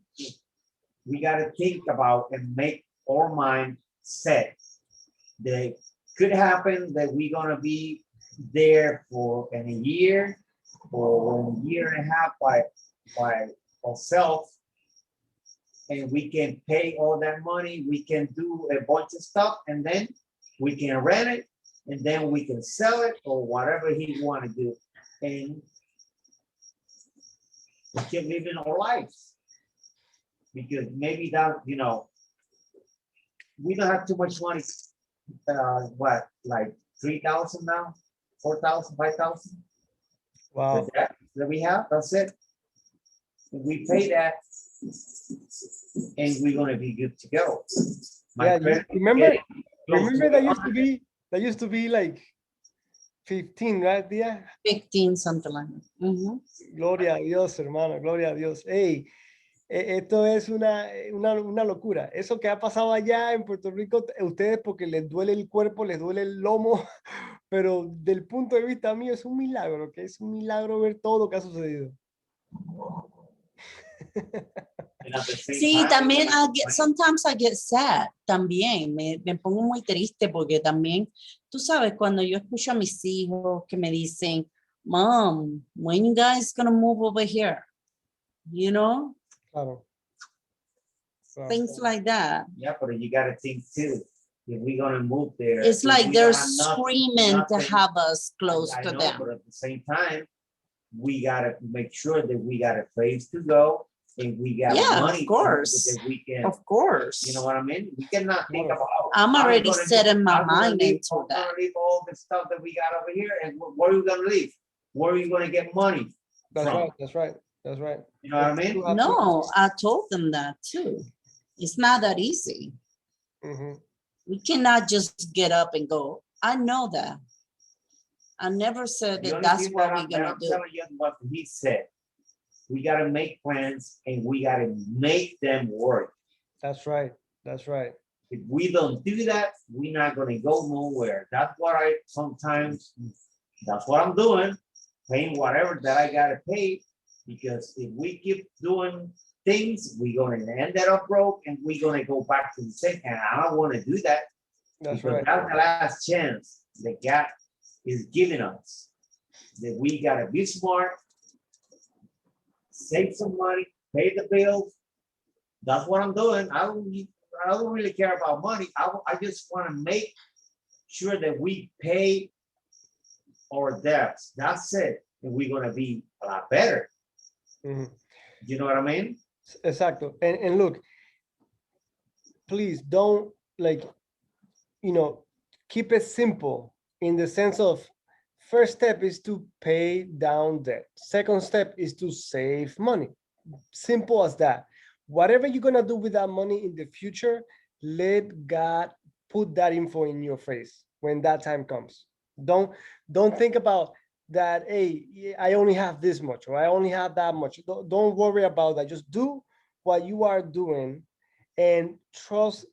we gotta think about and make our mind set. That could happen that we're gonna be there for in a year or a year and a half by ourselves. And we can pay all that money, we can do a bunch of stuff, and then we can rent it, and then we can sell it or whatever he want to do. And we keep living our lives. Because maybe that, you know, we don't have too much money. What, like 3,000 now? 4,000, 5,000? wow. That we have, that's it. If we pay that, and we're gonna be good to go. Yeah, friend, remember close that used to be like 15, right, Dia? 15, something like that. Mhm. Gloria a Dios, hermano, gloria a Dios. Hey, esto es una locura. Eso que ha pasado allá en Puerto Rico, ustedes porque les duele el cuerpo, les duele el lomo, pero del punto de vista mío es un milagro, que es un milagro ver todo lo que ha sucedido. Sí, también sometimes I get sad, también me pongo muy triste porque también, tú sabes, cuando yo escucho a mis hijos que me dicen, Mom, when you guys gonna move over here? You know? Claro. Things like that. Yeah, but you gotta think too. If we're gonna move there, it's like they're screaming to have us close to know, them. But at the same time, we gotta make sure that we got a place to go and we got money. Of course. That we can, of course. You know what I mean? We cannot think about. I'm already setting my mind into I'm that. gonna leave all the stuff that we got over here, and where are you gonna leave? Where are you gonna get money? That's from? right. That's right. That's right. You know what I mean? No, I told them that too. It's not that easy. Mhm. We cannot just get up and go. I know that. I never said The that only that's thing what that we're gonna I'm do. telling you what he said. We gotta make plans and we gotta make them work. That's right. That's right. If we don't do that, we're not gonna go nowhere. That's what that's what I'm doing, paying whatever that I gotta pay. Because if we keep doing things, we're gonna end up broke and we're gonna go back to the same. And I don't wanna do that. That's because right. That's the last chance that God is giving us. That we gotta be smart, save some money, pay the bills. That's what I'm doing. I don't really care about money. I just want to make sure that we pay our debts. That's it. And we're gonna be a lot better. Mhm. You know what I mean? Exacto. And look, please don't keep it simple in the sense of first step is to pay down debt. Second step is to save money. Simple as that. Whatever you're gonna do with that money in the future, let God put that info in your face when that time comes. Don't think about that, hey, I only have this much or I only have that much. Don't worry about that. Just do what you are doing and trust,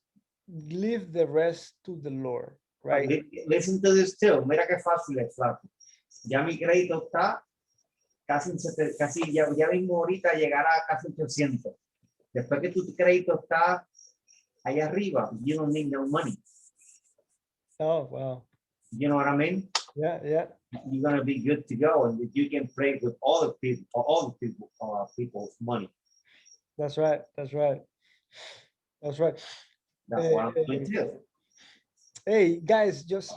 leave the rest to the Lord, right? Listen to this too. Mira qué fácil es, flaco. Ya mi crédito está casi ya mismo ahorita llegará a casi 800. Después que tu crédito está allá arriba, you don't need no money. Oh, wow. You know what I mean? Yeah, yeah. You're gonna be good to go, and you can pray with all the people's money. That's right. That's right. That's right. That's what I'm doing too. Hey guys, just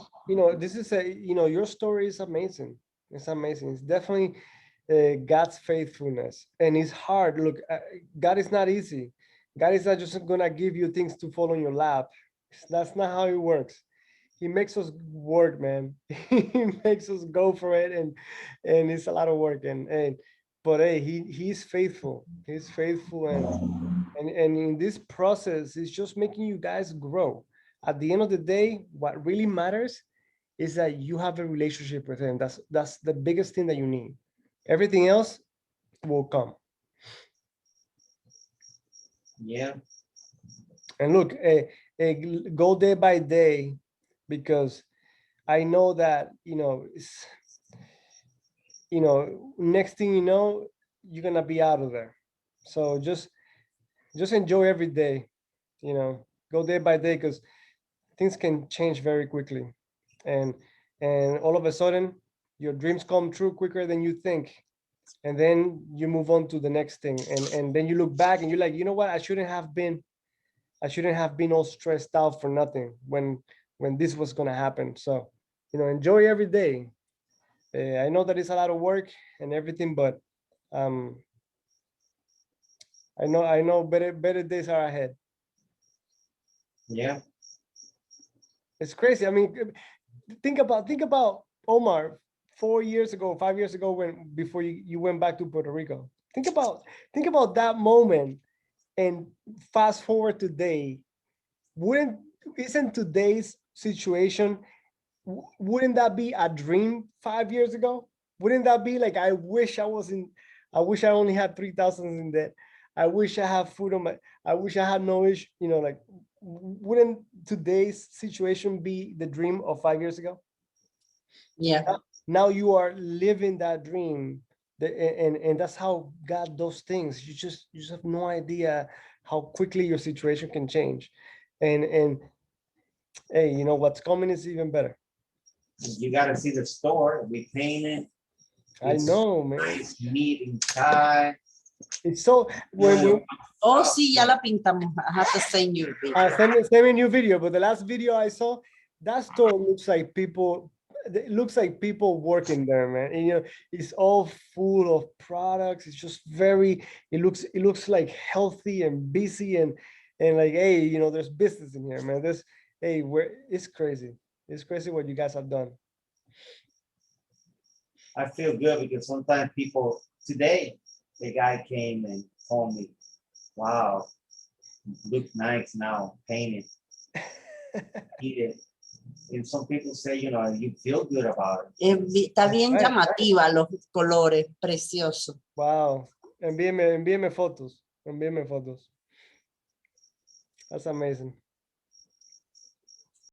this is your story is amazing. It's amazing. It's definitely God's faithfulness. And it's hard. Look, God is not easy. God is not just gonna give you things to fall on your lap. That's not how it works. He makes us work, man. He makes us go for it, and it's a lot of work. And but hey, he's faithful. He's faithful, and in this process, it's just making you guys grow. At the end of the day, what really matters is that you have a relationship with him. That's the biggest thing that you need. Everything else will come. Yeah. And look, go day by day, because I know that, next thing you know, you're gonna be out of there. So just enjoy every day, go day by day, because things can change very quickly. And all of a sudden, your dreams come true quicker than you think. And then you move on to the next thing. And then you look back and you're like, you know what? I shouldn't have been all stressed out for nothing when this was going to happen. So, enjoy every day. I know that it's a lot of work and everything, but I know better days are ahead. Yeah. It's crazy. I mean, think about Omar 4 years ago, 5 years ago, before you went back to Puerto Rico. Think about that moment, and fast forward today. Isn't today's situation, wouldn't that be a dream 5 years ago? Wouldn't that be like, I wish I only had 3,000 in debt. I wish I had food I wish I had no issue, like, wouldn't today's situation be the dream of 5 years ago? Yeah. Now you are living that dream, and that's how God does things. You just have no idea how quickly your situation can change. And hey, what's coming is even better. You got to see the store. We painted. I know, man. Nice, neat inside. It's so when Oh, sí, ya la pintamos. I have to send you. send me a new video, but the last video I saw, that store looks like people. It looks like people working there, man. And, it's all full of products. It's just very. It looks like healthy and busy and like, hey, there's business in here, man. It's crazy. It's crazy what you guys have done. I feel good because sometimes people today, the guy came and told me, wow, look nice now, painted. He did. And some people say, you feel good about it. Está bien llamativa los colores, precioso. Wow. Envíeme fotos. That's amazing.